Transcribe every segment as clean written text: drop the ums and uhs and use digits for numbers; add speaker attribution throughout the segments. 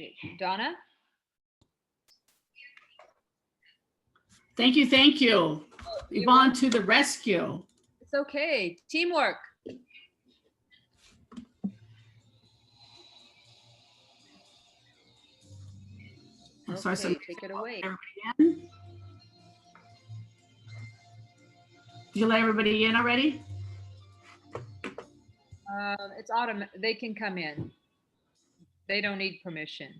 Speaker 1: Okay, Donna?
Speaker 2: Thank you, thank you.
Speaker 1: You're
Speaker 2: Yvonne to the rescue.
Speaker 1: It's okay. Teamwork.
Speaker 2: Sorry,
Speaker 1: Okay, take it away.
Speaker 2: everybody in. Did you let everybody in already?
Speaker 1: It's automatic. They can come in. They don't need permission.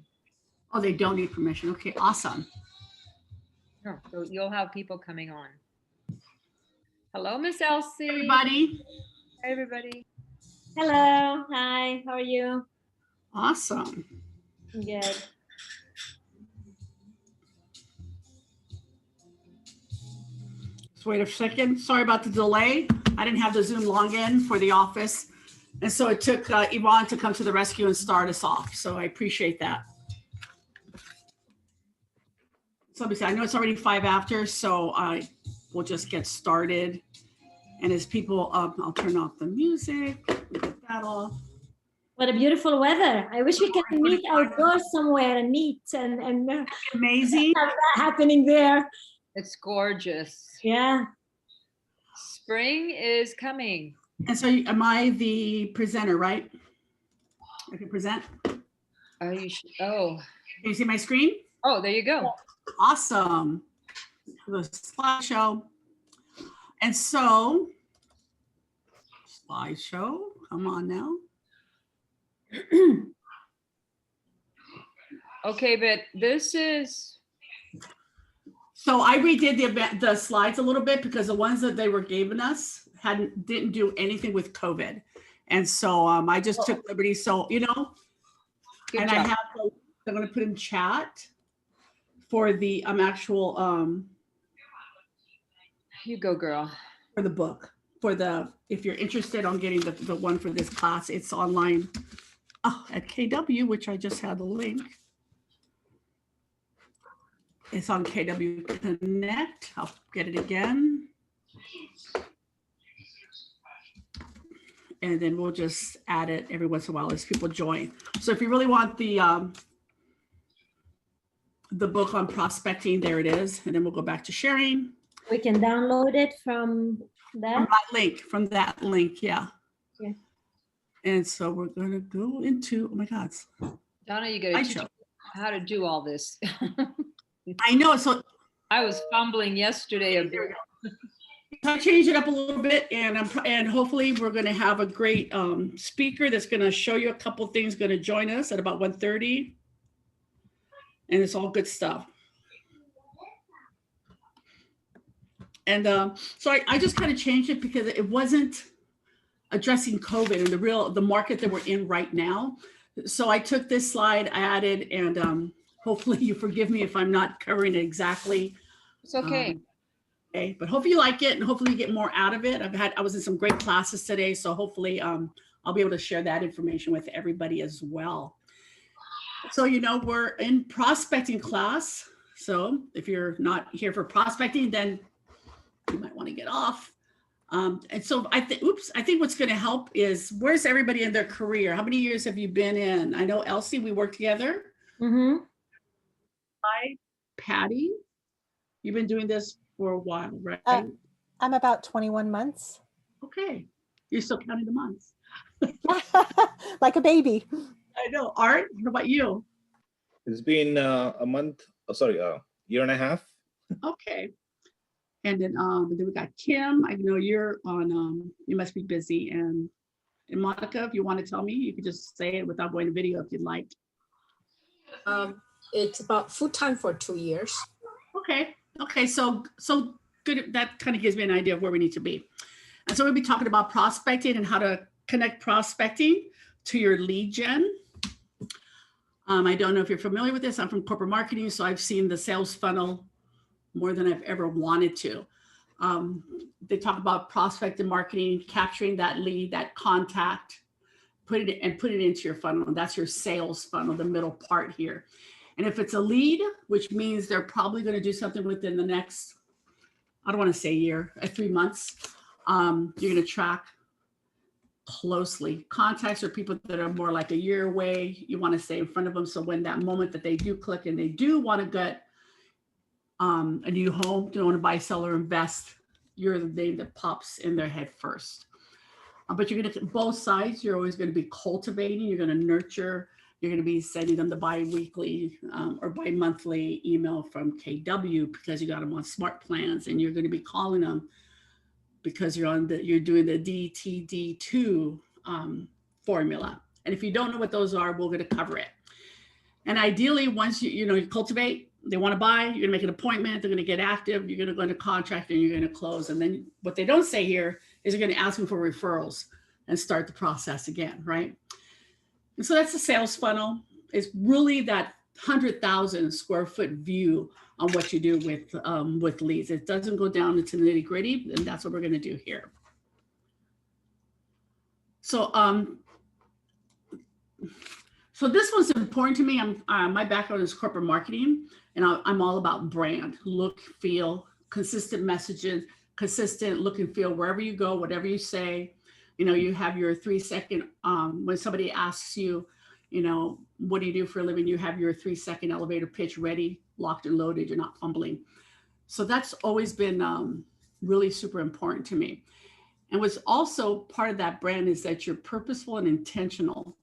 Speaker 2: Oh, they don't need permission. Okay, awesome.
Speaker 1: No, so you'll have people coming on. Hello, Miss Elsie.
Speaker 2: Everybody.
Speaker 1: Hi, everybody.
Speaker 3: Hello, hi, how are you?
Speaker 2: Awesome.
Speaker 3: Good.
Speaker 2: Just wait a second. Sorry about the delay. I didn't have the Zoom login for the office. And so it took Yvonne to come to the rescue and start us off. So I appreciate that. So let me see, I know it's already 5 after, so I will just get started. And as people, I'll turn off the music, get that off.
Speaker 3: What a beautiful weather. I wish we can meet outdoors somewhere and meet and
Speaker 2: Amazing.
Speaker 3: have that happening there.
Speaker 1: It's gorgeous.
Speaker 3: Yeah.
Speaker 1: Spring is coming.
Speaker 2: And so am I the presenter, right? I can present.
Speaker 1: Oh, you should. Oh,
Speaker 2: Can you see my screen?
Speaker 1: oh, there you go.
Speaker 2: Awesome. The slideshow. And so, slideshow, come on now.
Speaker 1: Okay, but this is,
Speaker 2: So I redid the slides a little bit because the ones that they were giving us didn't do anything with COVID. And so I just took liberty. So, you know,
Speaker 1: good
Speaker 2: and
Speaker 1: job.
Speaker 2: I'm going to put in chat for the actual,
Speaker 1: You go, girl.
Speaker 2: for the book, if you're interested on getting the one for this class, it's online at KW, which I just had the link. It's on KW Connect. I'll get it again. And then we'll just add it every once in a while as people join. So if you really want the book on prospecting, there it is. And then we'll go back to sharing.
Speaker 3: We can download it from that.
Speaker 2: From that link, yeah.
Speaker 3: Yeah.
Speaker 2: And so we're going to go into, oh my God.
Speaker 1: Donna, you got to teach me how to do all this.
Speaker 2: I know. So
Speaker 1: I was fumbling yesterday a bit.
Speaker 2: I changed it up a little bit, and hopefully we're going to have a great speaker that's going to show you a couple things, going to join us at about 1:30. And it's all good stuff. And so I just kind of changed it because it wasn't addressing COVID and the market that we're in right now. So I took this slide, I added, and hopefully you forgive me if I'm not covering it exactly.
Speaker 1: It's okay.
Speaker 2: Okay, but hopefully you like it and hopefully you get more out of it. I was in some great classes today, so hopefully I'll be able to share that information with everybody as well. So, you know, we're in prospecting class. So if you're not here for prospecting, then you might want to get off. And so I think what's going to help is, where's everybody in their career? How many years have you been in? I know Elsie, we work together.
Speaker 3: Mm-hmm.
Speaker 2: Hi, Patty. You've been doing this for a while, right?
Speaker 4: I'm about 21 months.
Speaker 2: Okay. You're still counting the months.
Speaker 4: Like a baby.
Speaker 2: I know. Art, what about you?
Speaker 5: It's been a month, year and a half.
Speaker 2: Okay. And then we got Kim. I know you're on, you must be busy. And Monica, if you want to tell me, you could just say it without going to video if you'd like.
Speaker 6: It's about full time for 2 years.
Speaker 2: Okay. Okay. So good. That kind of gives me an idea of where we need to be. And so we'll be talking about prospecting and how to connect prospecting to your lead gen. I don't know if you're familiar with this. I'm from corporate marketing, so I've seen the sales funnel more than I've ever wanted to. They talk about prospect and marketing, capturing that lead, that contact, put it into your funnel. And that's your sales funnel, the middle part here. And if it's a lead, which means they're probably going to do something within the next, I don't want to say year, 3 months, you're going to track closely. Contacts are people that are more like a year away. You want to stay in front of them. So when that moment that they do click and they do want to get a new home, don't want to buy, sell, or invest, you're the name that pops in their head first. But you're going to, both sides, you're always going to be cultivating, you're going to nurture, you're going to be sending them the bi-weekly or bi-monthly email from KW because you got them on smart plans, and you're going to be calling them because you're doing the DTD2 formula. And if you don't know what those are, we're going to cover it. And ideally, once you cultivate, they want to buy, you're going to make an appointment, they're going to get active, you're going to go into contract, and you're going to close. And then what they don't say here is you're going to ask them for referrals and start the process again, right? And so that's the sales funnel. It's really that 100,000 square foot view on what you do with leads. It doesn't go down into the nitty gritty, and that's what we're going to do here. So, so this one's important to me. My background is corporate marketing, and I'm all about brand, look, feel, consistent messages, consistent look and feel wherever you go, whatever you say. You have your 3-second, when somebody asks you, what do you do for a living? You have your 3-second elevator pitch ready, locked and loaded. You're not fumbling. So that's always been really super important to me. And what's also part of that brand is that you're purposeful and intentional,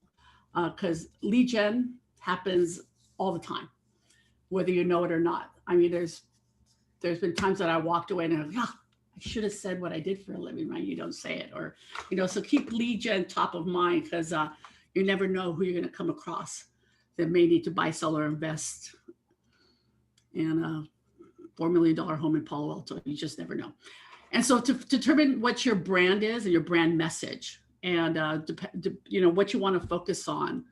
Speaker 2: because lead gen happens all the time, whether you know it or not. I mean, there's been times that I walked away and I'm like, I should have said what I did for a living, right? You don't say it, or, so keep lead gen top of mind, because you never know who you're going to come across that may need to buy, sell, or invest in a $4 million home in Palo Alto. You just never know. And so to determine what your brand is and your brand message, and what you want to focus on,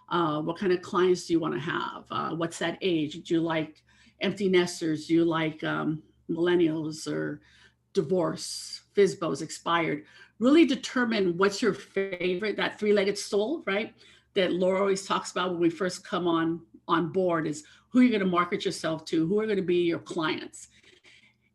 Speaker 2: what kind of clients do you want to have? What's that age? Do you like empty nesters? Do you like millennials or divorce, FSBOs, expired? Really determine what's your favorite, that 3-legged stool, right? That Laura always talks about when we first come on board, is who you're going to market yourself to, who are going to be your clients.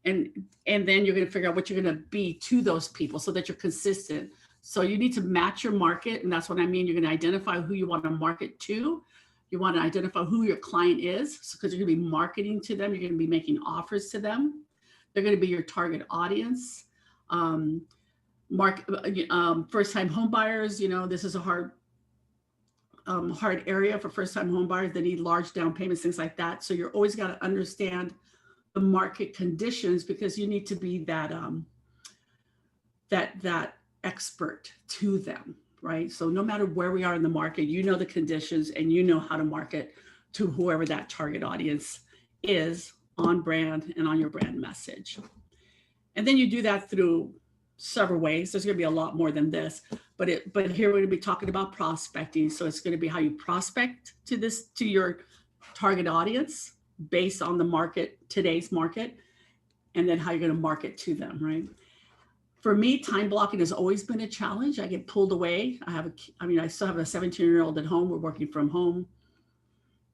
Speaker 2: And then you're going to figure out what you're going to be to those people so that you're consistent. So you need to match your market. And that's what I mean. You're going to identify who you want to market to. You want to identify who your client is, because you're going to be marketing to them. You're going to be making offers to them. They're going to be your target audience. First-time home buyers, this is a hard area for first-time home buyers. They need large down payments, things like that. So you're always got to understand the market conditions, because you need to be that that expert to them, right? So no matter where we are in the market, the conditions, and how to market to whoever that target audience is on brand and on your brand message. And then you do that through several ways. There's going to be a lot more than this, but here we're going to be talking about prospecting. So it's going to be how you prospect to your target audience based on the market, today's market, and then how you're going to market to them, right? For me, time blocking has always been a challenge. I get pulled away. I still have a 17-year-old at home. We're working from home.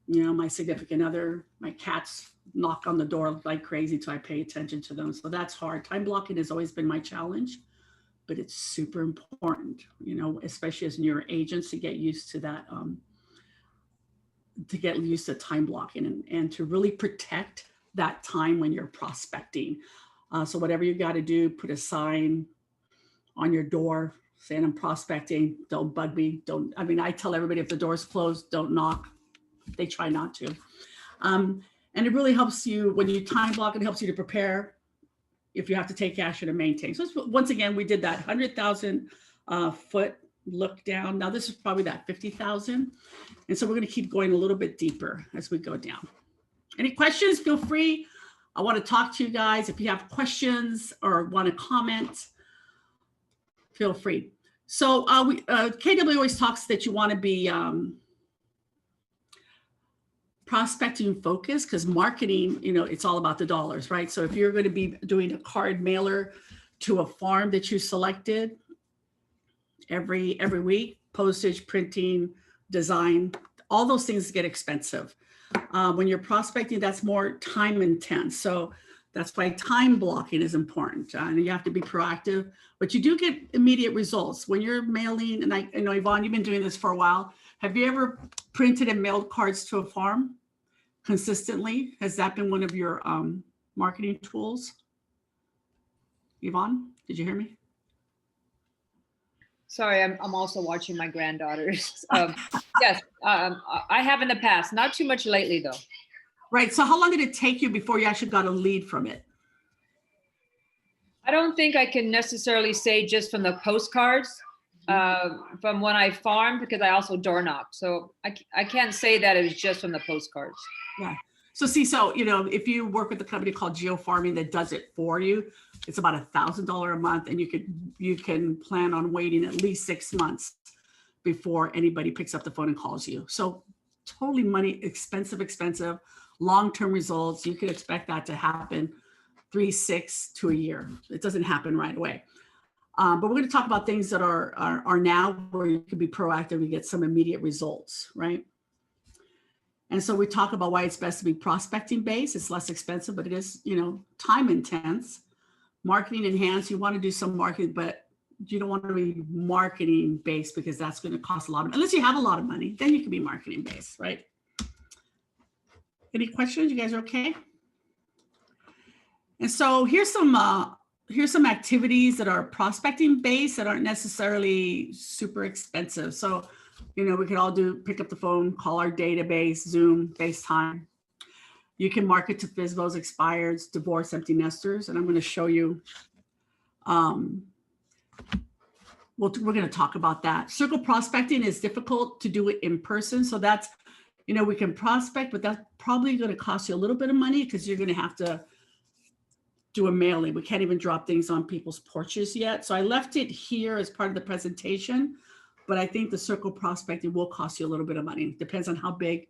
Speaker 2: My significant other, my cats knock on the door like crazy, so I pay attention to them. So that's hard. Time blocking has always been my challenge, but it's super important, especially as newer agents, to get used to that, to get used to time blocking and to really protect that time when you're prospecting. So whatever you got to do, put a sign on your door saying I'm prospecting, don't bug me. I tell everybody, if the door's closed, don't knock. They try not to. And it really helps you when you time block. It helps you to prepare if you have to take action and maintain. So once again, we did that 100,000 foot look down. Now this is probably that 50,000. And so we're going to keep going a little bit deeper as we go down. Any questions? Feel free. I want to talk to you guys. If you have questions or want to comment, feel free. So KW always talks that you want to be prospecting focused, because marketing, it's all about the dollars, right? So if you're going to be doing a card mailer to a farm that you selected every week, postage, printing, design, all those things get expensive. When you're prospecting, that's more time intense. So That's why time blocking is important. And you have to be proactive, but you do get immediate results when you're mailing. And I know, Yvonne, you've been doing this for a while. Have you ever printed and mailed cards to a farm consistently? Has that been one of your marketing tools? Yvonne, did you hear me?
Speaker 1: Sorry, I'm also watching my granddaughters. Yes, I have in the past, not too much lately though.
Speaker 2: Right. So how long did it take you before you actually got a lead from it?
Speaker 1: I don't think I can necessarily say just from the postcards, from when I farmed, because I also door knocked. So I can't say that it was just from the postcards.
Speaker 2: Yeah. So see, so, you know, if you work with a company called Geo Farming that does it for you, it's about $1,000 a month, and you can plan on waiting at least 6 months before anybody picks up the phone and calls you. So totally expensive, long-term results. You can expect that to happen 3, 6 to a year. It doesn't happen right away. But we're going to talk about things that are now where you can be proactive and get some immediate results, right? And so we talk about why it's best to be prospecting based. It's less expensive, but it is, you know, time intense. Marketing enhanced. You want to do some marketing, but you don't want to be marketing based because that's going to cost a lot of money. Unless you have a lot of money, then you can be marketing based, right? Any questions? You guys are okay? And so here's some activities that are prospecting based that aren't necessarily super expensive. So, you know, we could all pick up the phone, call our database, Zoom, FaceTime. You can market to FSBOs, expireds, divorce, empty nesters. And I'm going to show you, we're going to talk about that. Circle prospecting is difficult to do it in person. So that's, you know, we can prospect, but that's probably going to cost you a little bit of money because you're going to have to do a mailing. We can't even drop things on people's porches yet. So I left it here as part of the presentation, but I think the circle prospecting will cost you a little bit of money. Depends on how big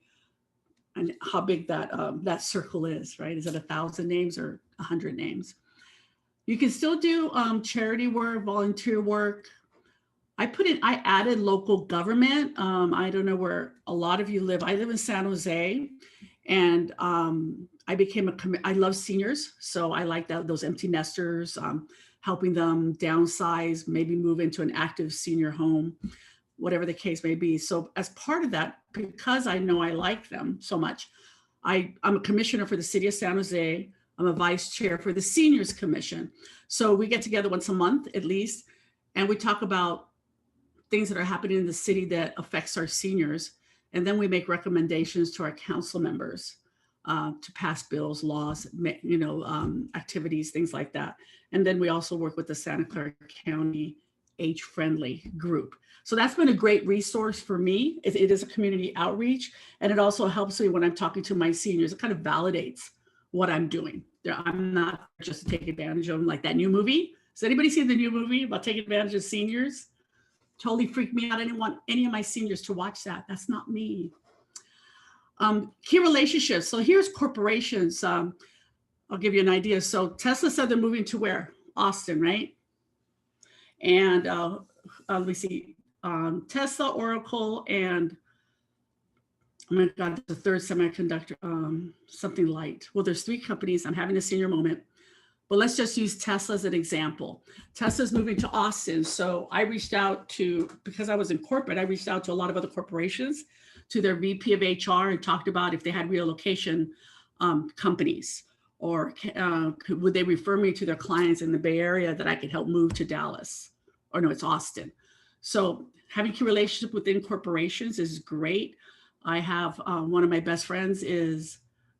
Speaker 2: that circle is, right? Is it 1,000 names or 100 names? You can still do charity work, volunteer work. I added local government. I don't know where a lot of you live. I live in San Jose, and I love seniors. So I like those empty nesters, helping them downsize, maybe move into an active senior home, whatever the case may be. So as part of that, because I know I like them so much, I'm a commissioner for the city of San Jose. I'm a vice chair for the Seniors Commission. So we get together once a month at least, and we talk about things that are happening in the city that affects our seniors. And then we make recommendations to our council members to pass bills, laws, activities, things like that. And then we also work with the Santa Clara County Age-Friendly group. So that's been a great resource for me. It is a community outreach, and it also helps me when I'm talking to my seniors. It kind of validates what I'm doing. I'm not just to take advantage of them, like that new movie. Has anybody seen the new movie about taking advantage of seniors? Totally freaked me out. I didn't want any of my seniors to watch that. That's not me. Key relationships. So here's corporations. I'll give you an idea. So Tesla said they're moving to where? Austin, right? And let me see. Tesla, Oracle, and oh my God, the third semiconductor, something light. Well, there's 3 companies. I'm having a senior moment. But let's just use Tesla as an example. Tesla's moving to Austin. So I reached out to, because I was in corporate, I reached out to a lot of other corporations, to their VP of HR, and talked about if they had relocation companies, or would they refer me to their clients in the Bay Area that I could help move to Dallas, or no, it's Austin. So having key relationship within corporations is great. I have one of my best friends is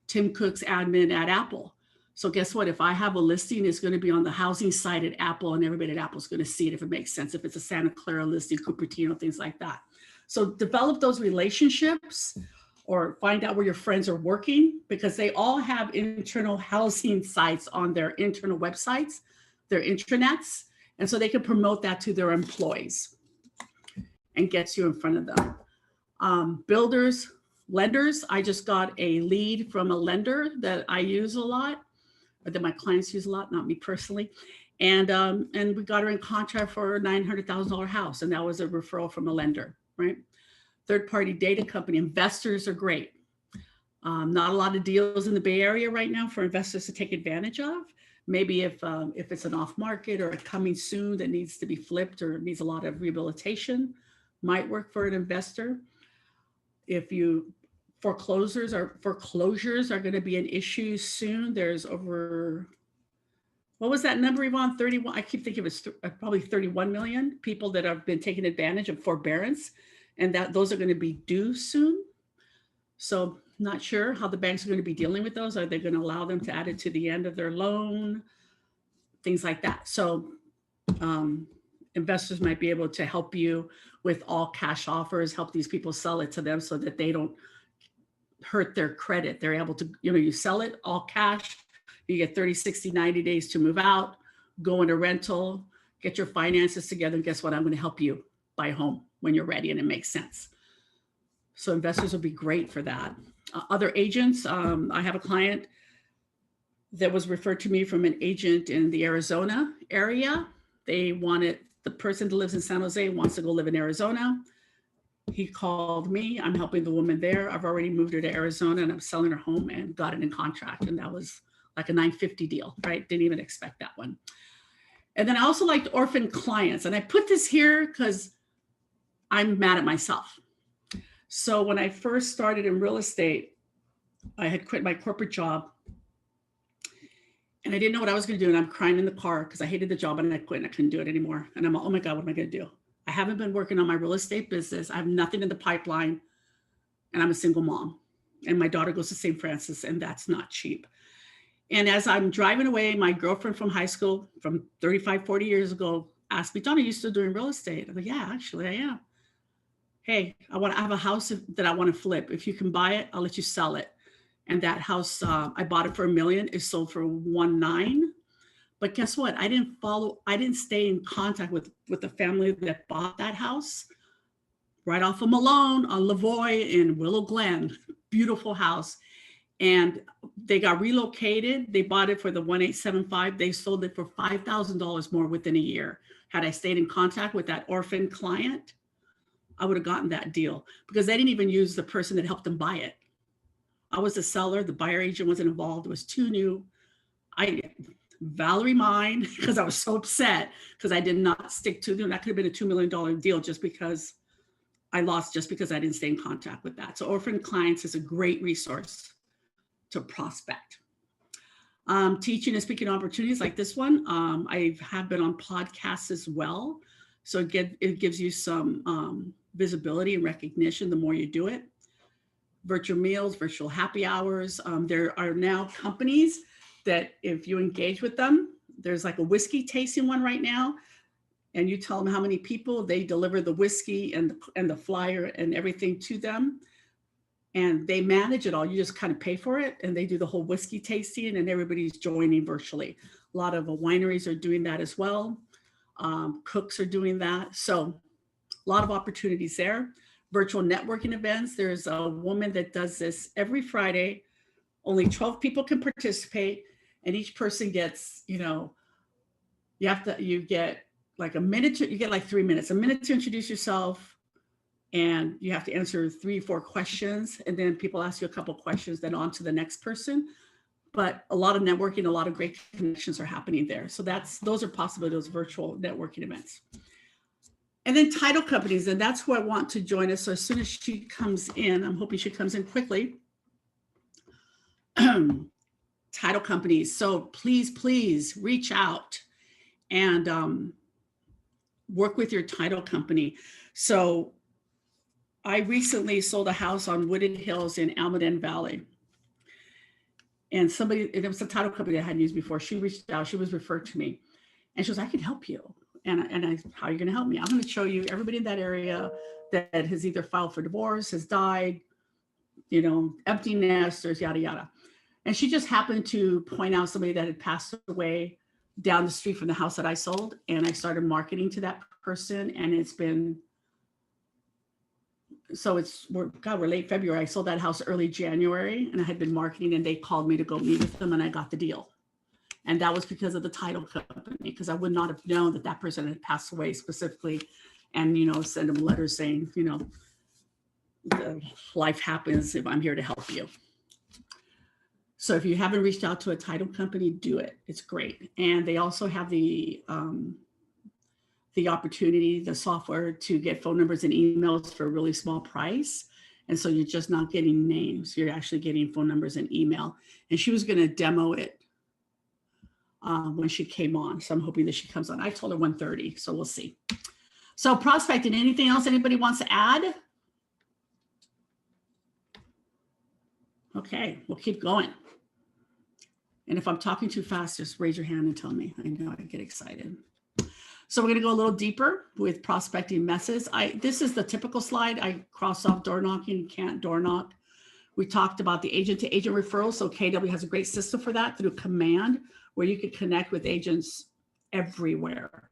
Speaker 2: Tim Cook's admin at Apple. So guess what? If I have a listing, it's going to be on the housing site at Apple, and everybody at Apple is going to see it if it makes sense. If it's a Santa Clara listing, Cupertino, things like that. So develop those relationships, or find out where your friends are working, because they all have internal housing sites on their internal websites, their intranets. And so they can promote that to their employees and gets you in front of them. Builders, lenders. I just got a lead from a lender that I use a lot, or that my clients use a lot, not me personally. And we got her in contract for a $900,000 house. And that was a referral from a lender, right? Third-party data company. Investors are great. Not a lot of deals in the Bay Area right now for investors to take advantage of. Maybe if it's an off market or a coming soon that needs to be flipped or needs a lot of rehabilitation, might work for an investor. If you foreclosures are going to be an issue soon. There's over, what was that number, Yvonne? 31. I keep thinking it was probably 31 million people that have been taking advantage of forbearance, and that those are going to be due soon. So not sure how the banks are going to be dealing with those. Are they going to allow them to add it to the end of their loan? Things like that. So investors might be able to help you with all cash offers, help these people sell it to them so that they don't hurt their credit. They're able to, you sell it all cash. You get 30, 60, 90 days to move out, go into rental, get your finances together. And guess what? I'm going to help you buy a home when you're ready and it makes sense. So investors will be great for that. Other agents, I have a client that was referred to me from an agent in the Arizona area. They wanted, the person that lives in San Jose wants to go live in Arizona. He called me. I'm helping the woman there. I've already moved her to Arizona and I'm selling her home and got it in contract. And that was like a 950 deal, right? Didn't even expect that one. And then I also liked orphan clients. And I put this here because I'm mad at myself. So when I first started in real estate, I had quit my corporate job and I didn't know what I was going to do. And I'm crying in the car because I hated the job and I quit and I couldn't do it anymore. And I'm like, oh my God, what am I going to do? I haven't been working on my real estate business. I have nothing in the pipeline and I'm a single mom and my daughter goes to St. Francis and that's not cheap. And as I'm driving away, my girlfriend from high school from 35, 40 years ago asked me, Donna, are you still doing real estate? I'm like, yeah, actually I am. Hey, I have a house that I want to flip. If you can buy it, I'll let you sell it. And that house, I bought it for $1 million. It sold for 1.9. But guess what? I didn't stay in contact with the family that bought that house right off of Malone on Lavoie in Willow Glen. Beautiful house. And they got relocated. They bought it for the 1,875. They sold it for $5,000 more within a year. Had I stayed in contact with that orphan client, I would have gotten that deal because they didn't even use the person that helped them buy it. I was the seller. The buyer agent wasn't involved. It was too new. Valerie mine because I was so upset because I did not stick to them. That could have been a $2 million deal just because I lost, just because I didn't stay in contact with that. So orphan clients is a great resource to prospect. Teaching and speaking opportunities like this one. I have been on podcasts as well. So it gives you some visibility and recognition the more you do it. Virtual meals, virtual happy hours. There are now companies that if you engage with them, there's like a whiskey tasting one right now. And you tell them how many people, they deliver the whiskey and the flyer and everything to them. And they manage it all. You just kind of pay for it. And they do the whole whiskey tasting and everybody's joining virtually. A lot of wineries are doing that as well. Cooks are doing that. So a lot of opportunities there. Virtual networking events. There's a woman that does this every Friday. Only 12 people can participate and each person gets, you get like a minute, you get like 3 minutes, a minute to introduce yourself and you have to answer 3-4 questions. And then people ask you a couple of questions, then on to the next person. But a lot of networking, a lot of great connections are happening there. So those are possibilities, virtual networking events. And then title companies, and that's who I want to join us. So as soon as she comes in, I'm hoping she comes in quickly. Title companies. So please reach out and work with your title company. So I recently sold a house on Wooded Hills in Almaden Valley. And it was a title company I hadn't used before. She reached out, she was referred to me and she was, I can help you. And I, how are you going to help me? I'm going to show you everybody in that area that has either filed for divorce, has died, empty nesters, yada, yada. And she just happened to point out somebody that had passed away down the street from the house that I sold. And I started marketing to that person. And it's been, so we're late February. I sold that house early January and I had been marketing and they called me to go meet with them and I got the deal. And that was because of the title company, because I would not have known that person had passed away specifically and, send them letters saying, life happens if I'm here to help you. So if you haven't reached out to a title company, do it. It's great. And they also have the opportunity, the software to get phone numbers and emails for a really small price. And so you're just not getting names. You're actually getting phone numbers and email. And she was going to demo it when she came on. So I'm hoping that she comes on. I told her 1:30, so we'll see. So prospecting, anything else anybody wants to add? Okay, we'll keep going. And if I'm talking too fast, just raise your hand and tell me. I know I get excited. So we're going to go a little deeper with prospecting methods. This is the typical slide. I cross off door knocking, can't door knock. We talked about the agent to agent referrals. So KW has a great system for that through Command, where you can connect with agents everywhere.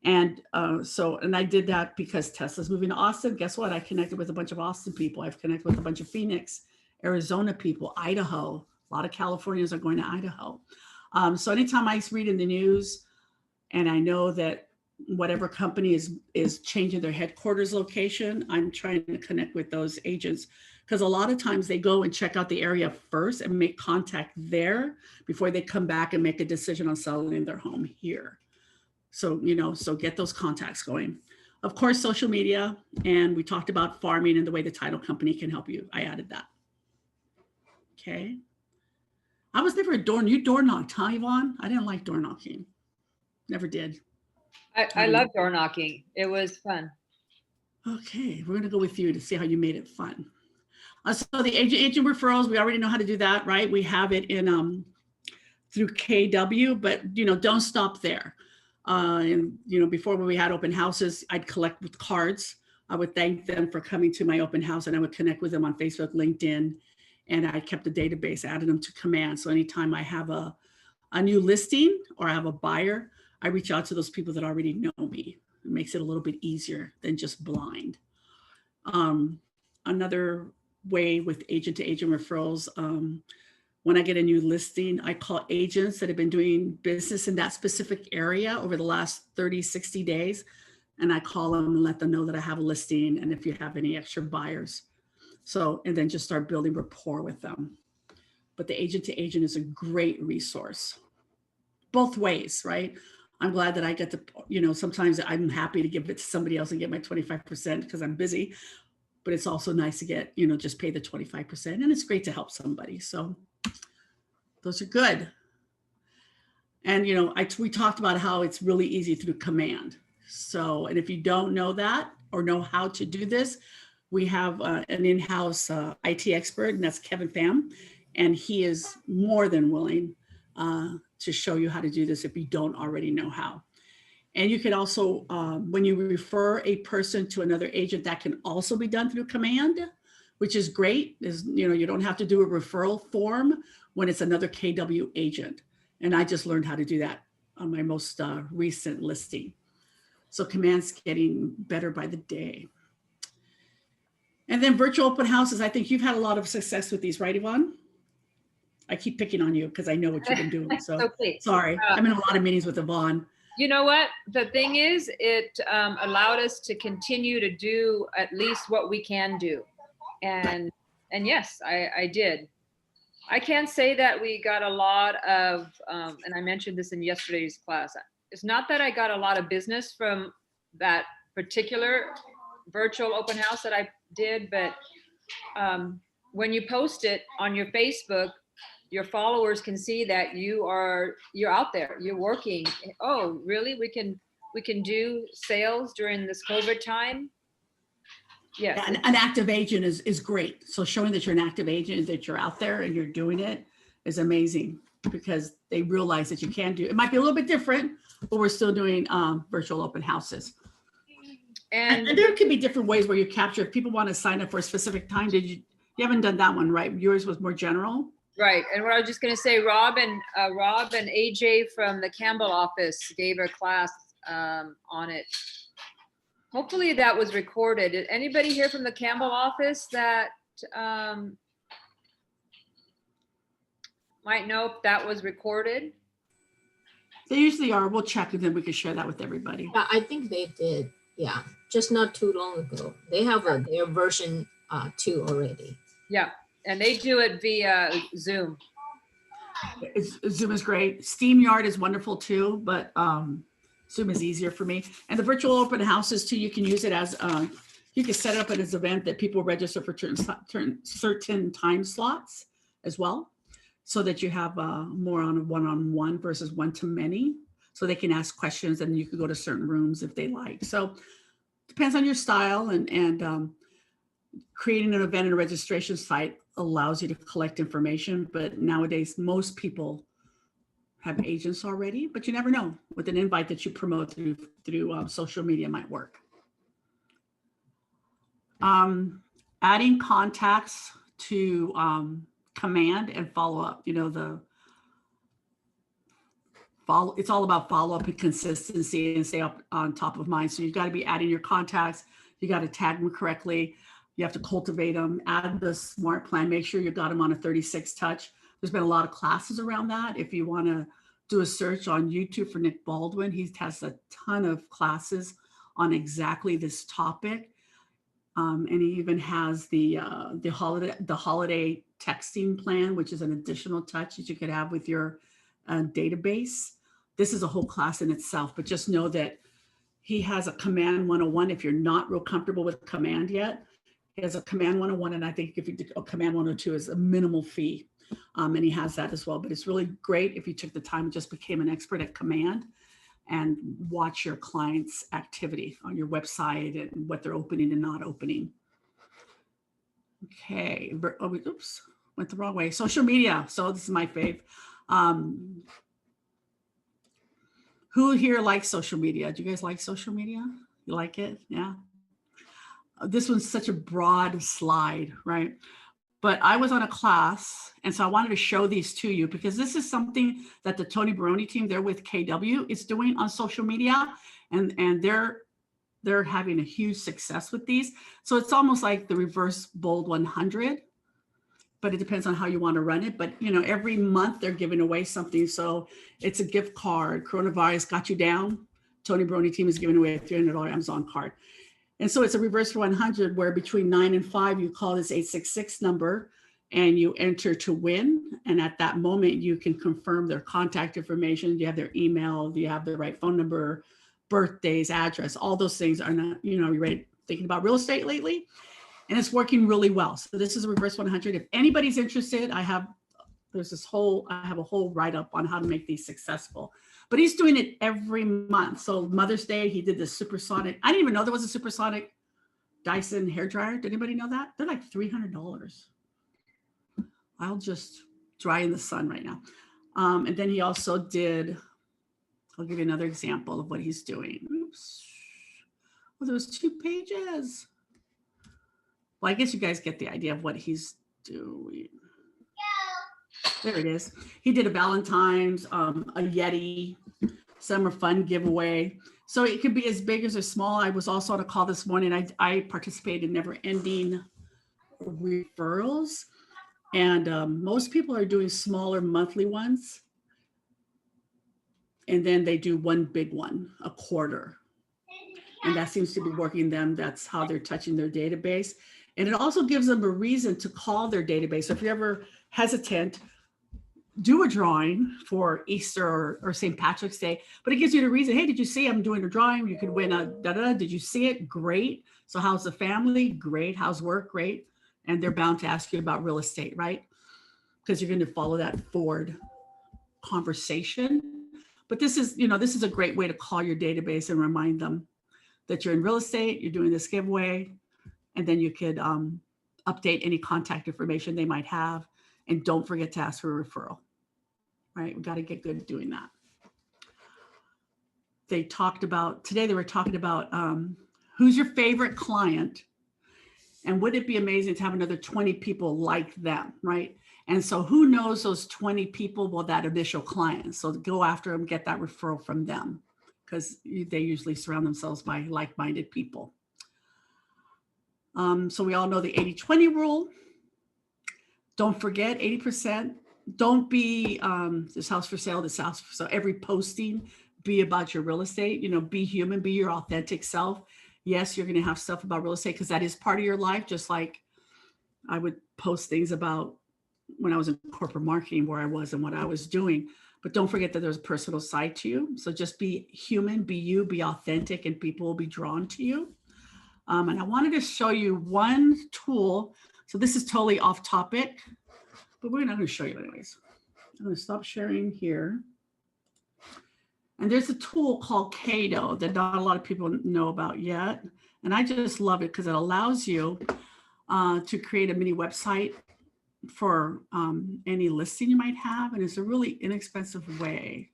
Speaker 2: And and I did that because Tesla's moving to Austin. Guess what? I connected with a bunch of Austin people. I've connected with a bunch of Phoenix, Arizona people, Idaho. A lot of Californians are going to Idaho. So anytime I read in the news and I know that whatever company is changing their headquarters location, I'm trying to connect with those agents, because a lot of times they go and check out the area first and make contact there before they come back and make a decision on selling their home here. So, so get those contacts going. Of course, social media, and we talked about farming and the way the title company can help you. I added that. Okay. I was never you door knocked, huh, Yvonne? I didn't like door knocking. Never did.
Speaker 1: I love door knocking. It was fun.
Speaker 2: Okay, we're gonna go with you to see how you made it fun. So the agent referrals, we already know how to do that, right? We have it in through KW, but don't stop there. And before, when we had open houses, I'd collect with cards. I would thank them for coming to my open house, and I would connect with them on Facebook, LinkedIn, and I kept a database, added them to Command. So anytime I have a new listing or I have a buyer, I reach out to those people that already know me. It makes it a little bit easier than just blind. Another way with agent to agent referrals, when I get a new listing, I call agents that have been doing business in that specific area over the last 30, 60 days. And I call them and let them know that I have a listing and if you have any extra buyers. So, and then just start building rapport with them. But the agent to agent is a great resource. Both ways, right? I'm glad that I get to, sometimes I'm happy to give it to somebody else and get my 25% because I'm busy. But it's also nice to get, just pay the 25%. And it's great to help somebody. So those are good. And, we talked about how it's really easy through Command. So, and if you don't know that or know how to do this, we have an in-house IT expert, and that's Kevin Pham. And he is more than willing to show you how to do this if you don't already know how. And you can also, when you refer a person to another agent, that can also be done through Command, which is great. You don't have to do a referral form when it's another KW agent. And I just learned how to do that on my most recent listing. So Command's getting better by the day. And then virtual open houses. I think you've had a lot of success with these, right, Yvonne? I keep picking on you because I know what you've been doing. So
Speaker 1: Okay.
Speaker 2: Sorry. I'm in a lot of meetings with Yvonne.
Speaker 1: You know what? The thing is, it allowed us to continue to do at least what we can do. And yes, I did. I can't say that we got a lot of, and I mentioned this in yesterday's class. It's not that I got a lot of business from that particular virtual open house that I did, but when you post it on your Facebook, your followers can see that you're out there, you're working. Oh, really? We can do sales during this COVID time. Yes.
Speaker 2: Yeah, an active agent is great. So showing that you're an active agent, that you're out there and you're doing it is amazing, because they realize that you can do it. It might be a little bit different, but we're still doing virtual open houses. And there could be different ways where you capture, if people want to sign up for a specific time. You haven't done that one, right? Yours was more general.
Speaker 1: Right. And what I was just going to say, Rob and AJ from the Campbell office gave a class on it. Hopefully that was recorded. Did anybody hear from the Campbell office that might know if that was recorded?
Speaker 2: They usually are. We'll check, and then we can share that with everybody.
Speaker 6: Yeah, I think they did. Yeah, just not too long ago. They have their version 2 already.
Speaker 1: Yeah, and they do it via Zoom.
Speaker 2: Zoom is great. SteamYard is wonderful too, but Zoom is easier for me. And the virtual open houses too, you can use it as, you can set it up as an event that people register for certain time slots as well, so that you have more on a one-on-one versus one-to-many, so they can ask questions and you can go to certain rooms if they like. So depends on your style, and creating an event and a registration site allows you to collect information. But nowadays, most people have agents already, but you never know. With an invite that you promote through social media might work. Adding contacts to command and follow up. You know, it's all about follow up and consistency and stay up on top of mind. So you've got to be adding your contacts. You got to tag them correctly. You have to cultivate them, add the smart plan, make sure you got them on a 36 touch. There's been a lot of classes around that. If you want to do a search on YouTube for Nick Baldwin, he has a ton of classes on exactly this topic. And he even has the holiday texting plan, which is an additional touch that you could have with your database. This is a whole class in itself, but just know that he has a command 101. If you're not real comfortable with command yet, he has a command 101, and I think if you do a command 102 is a minimal fee. And he has that as well. But it's really great if you took the time and just became an expert at command and watch your clients' activity on your website and what they're opening and not opening. Okay, oops, went the wrong way. Social media. So this is my fave. Who here likes social media? Do you guys like social media? You like it? Yeah. This one's such a broad slide, right? But I was on a class, and so I wanted to show these to you because this is something that the Tony Baroni team, they're with KW, is doing on social media, and they're having a huge success with these. So it's almost like the reverse bold 100, but it depends on how you want to run it. But you know, every month they're giving away something. So it's a gift card. Coronavirus got you down. Tony Baroni team is giving away a $300 Amazon card. And so it's a reverse 100 where between 9 and 5, you call this 866 number and you enter to win. And at that moment, you can confirm their contact information. You have their email, you have the right phone number, birthdays, address, all those things are not, you know, you're thinking about real estate lately, and it's working really well. So this is a reverse 100. If anybody's interested, I have a whole write-up on how to make these successful. But he's doing it every month. So Mother's Day, he did the supersonic. I didn't even know there was a supersonic Dyson hairdryer. Did anybody know that? They're like $300. I'll just dry in the sun right now. And then he also did, I'll give you another example of what he's doing. Oops. Oh, there was 2 pages. Well, I guess you guys get the idea of what he's doing. There it is. He did a Valentine's, a Yeti, summer fun giveaway. So it could be as big as or small. I was also on a call this morning. I participate in never ending referrals. And most people are doing smaller monthly ones. And then they do one big one, a quarter. And that seems to be working them. That's how they're touching their database. And it also gives them a reason to call their database. So if you're ever hesitant, do a drawing for Easter or St. Patrick's Day, but it gives you the reason. Hey, did you see I'm doing a drawing? You could win a da-da. Did you see it? Great. So how's the family? Great. How's work? Great. And they're bound to ask you about real estate, right? Because you're going to follow that forward conversation. But this is a great way to call your database and remind them that you're in real estate, you're doing this giveaway, and then you could update any contact information they might have. And don't forget to ask for a referral, right? We got to get good at doing that. Today they were talking about who's your favorite client, and would it be amazing to have another 20 people like them, right? And so who knows those 20 people? Well, that initial client. So go after them, get that referral from them, because they usually surround themselves by like-minded people. So we all know the 80-20 rule. Don't forget 80%. Don't be this house for sale, this house for sale. Every posting be about your real estate. Be human, be your authentic self. Yes, you're going to have stuff about real estate because that is part of your life. Just like I would post things about when I was in corporate marketing, where I was and what I was doing. But don't forget that there's a personal side to you. So just be human, be you, be authentic, and people will be drawn to you. And I wanted to show you one tool. So this is totally off topic, but we're not going to show you anyways. I'm going to stop sharing here. And there's a tool called Cato that not a lot of people know about yet. And I just love it because it allows you to create a mini website for any listing you might have. And it's a really inexpensive way.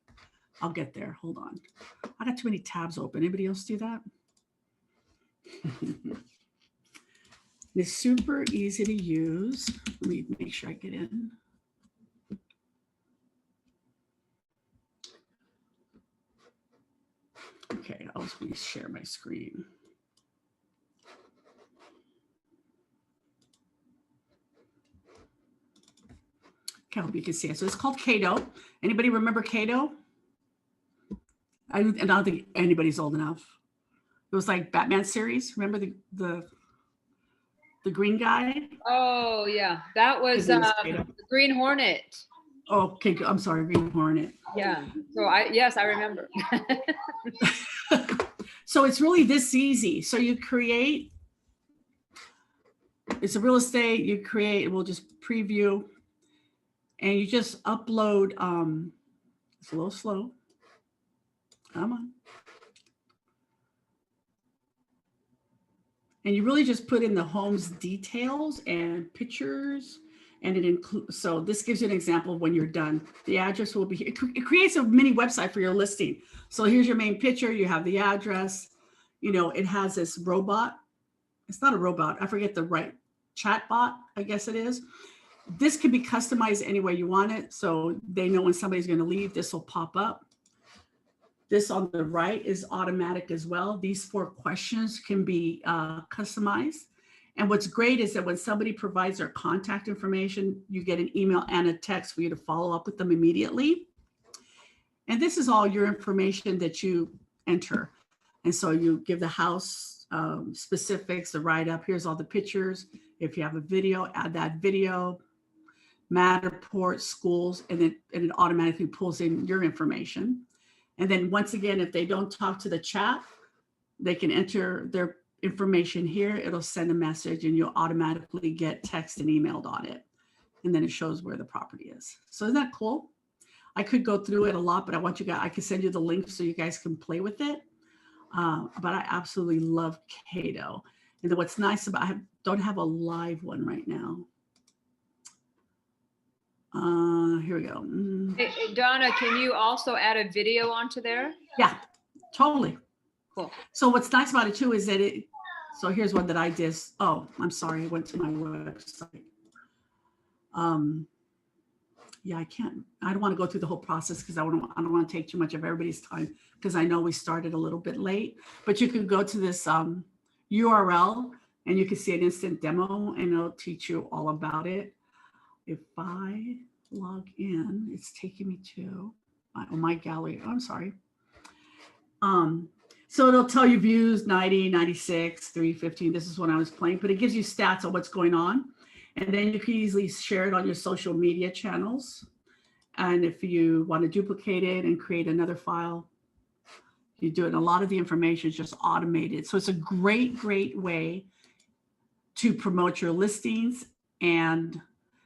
Speaker 2: I'll get there. Hold on. I got too many tabs open. Anybody else do that? It's super easy to use. Let me make sure I get in. Okay, I'll just share my screen. Okay, I hope you can see it. So it's called Cato. Anybody remember Cato? I don't think anybody's old enough. It was like Batman series. Remember the green guy?
Speaker 1: Oh yeah, that was
Speaker 2: His name is Cato.
Speaker 1: the Green Hornet.
Speaker 2: Oh, okay, I'm sorry, Green Hornet.
Speaker 1: Yeah. So I remember.
Speaker 2: So it's really this easy. So you create, it's a real estate, you create, we'll just preview, and you just upload, it's a little slow. Come on. And you really just put in the home's details and pictures, and it includes, so this gives you an example of when you're done. The address will be here. It creates a mini website for your listing. So here's your main picture. You have the address. You know, it has this robot. It's not a robot. I forget the right chat bot, I guess it is. This can be customized any way you want it. So they know when somebody's going to leave, this will pop up. This on the right is automatic as well. These 4 questions can be customized. And what's great is that when somebody provides their contact information, you get an email and a text for you to follow up with them immediately. And this is all your information that you enter. And so you give the house specifics, the write-up. Here's all the pictures. If you have a video, add that video, Matterport, schools, and it automatically pulls in your information. And then once again, if they don't talk to the chat, they can enter their information here. It'll send a message and you'll automatically get text and emailed on it. And then it shows where the property is. So isn't that cool? I could go through it a lot, but I want you guys, I can send you the link so you guys can play with it. But I absolutely love Cato. And then what's nice about, I don't have a live one right now. Here we go.
Speaker 1: Hey, Donna, can you also add a video onto there?
Speaker 2: Yeah, totally.
Speaker 1: Cool.
Speaker 2: So what's nice about it too is that so here's one that I did. Oh, I'm sorry. I went to my website. Yeah, I don't want to go through the whole process because I don't want to take too much of everybody's time because I know we started a little bit late, but you can go to this URL and you can see an instant demo and it'll teach you all about it. If I log in, it's taking me to my gallery. Oh, I'm sorry. So it'll tell you views 90, 96, 315. This is when I was playing, but it gives you stats on what's going on. And then you can easily share it on your social media channels. And if you want to duplicate it and create another file, you do it. And a lot of the information is just automated. So it's a great, great way to promote your listings and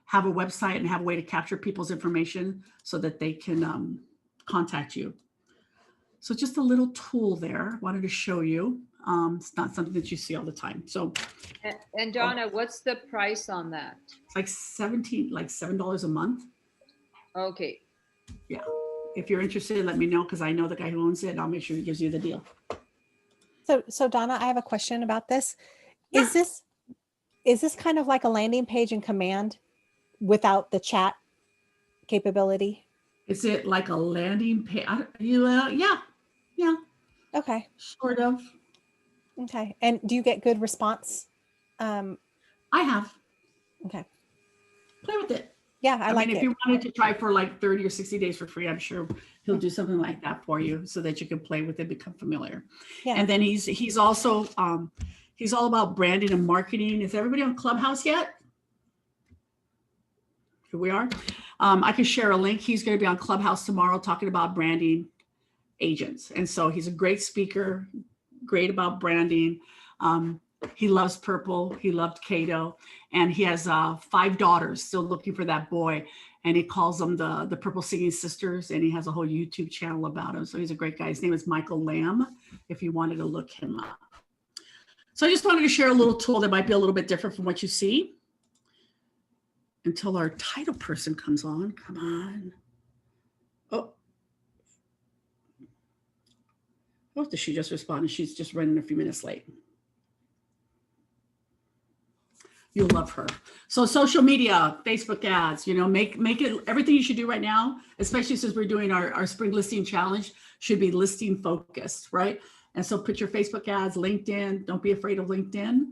Speaker 2: have a website and have a way to capture people's information so that they can contact you. So just a little tool there. Wanted to show you. It's not something that you see all the time. So,
Speaker 1: and Donna, what's the price on that?
Speaker 2: it's like $7 a month.
Speaker 1: Okay.
Speaker 2: Yeah. If you're interested, let me know because I know the guy who owns it and I'll make sure he gives you the deal.
Speaker 4: So Donna, I have a question about this.
Speaker 2: Yeah.
Speaker 4: Is this kind of like a landing page in Command without the chat capability?
Speaker 2: Is it like a landing page? Yeah.
Speaker 4: Okay.
Speaker 2: Sort of.
Speaker 4: Okay. And do you get good response?
Speaker 2: I have.
Speaker 4: Okay.
Speaker 2: Play with it.
Speaker 4: Yeah, I like
Speaker 2: mean,
Speaker 4: it.
Speaker 2: if you wanted to try for like 30 or 60 days for free, I'm sure he'll do something like that for you so that you can play with it, become familiar.
Speaker 4: Yeah.
Speaker 2: And then he's also he's all about branding and marketing. Is everybody on Clubhouse yet? here we are. I can share a link. He's going to be on Clubhouse tomorrow talking about branding agents. And so he's a great speaker, great about branding. He loves purple. He loved Cato. And he has 5 daughters, still looking for that boy. And he calls them the Purple Singing Sisters. And he has a whole YouTube channel about him. So he's a great guy. His name is Michael Lamb, if you wanted to look him up. So I just wanted to share a little tool that might be a little bit different from what you see. Until our title person comes on. Come on. Oh, did she just respond? She's just running a few minutes late. You'll love her. So social media, Facebook ads, you know, make it, everything you should do right now, especially since we're doing our spring listing challenge, should be listing focused, right? And so put your Facebook ads, LinkedIn, don't be afraid of LinkedIn.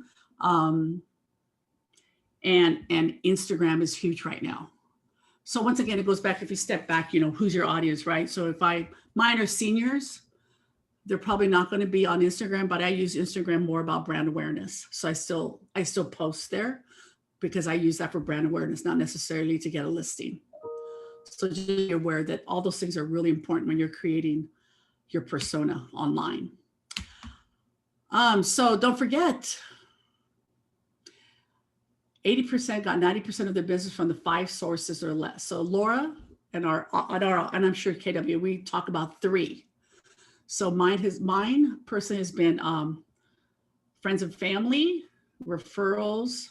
Speaker 2: And Instagram is huge right now. So once again, it goes back, if you step back, you know, who's your audience, right? So if mine are seniors, they're probably not going to be on Instagram, but I use Instagram more about brand awareness. So I still post there because I use that for brand awareness, not necessarily to get a listing. So just be aware that all those things are really important when you're creating your persona online. So don't forget, 80% got 90% of their business from the 5 sources or less. So Laura and I'm sure KW, we talk about 3. So mine personally has been friends and family, referrals.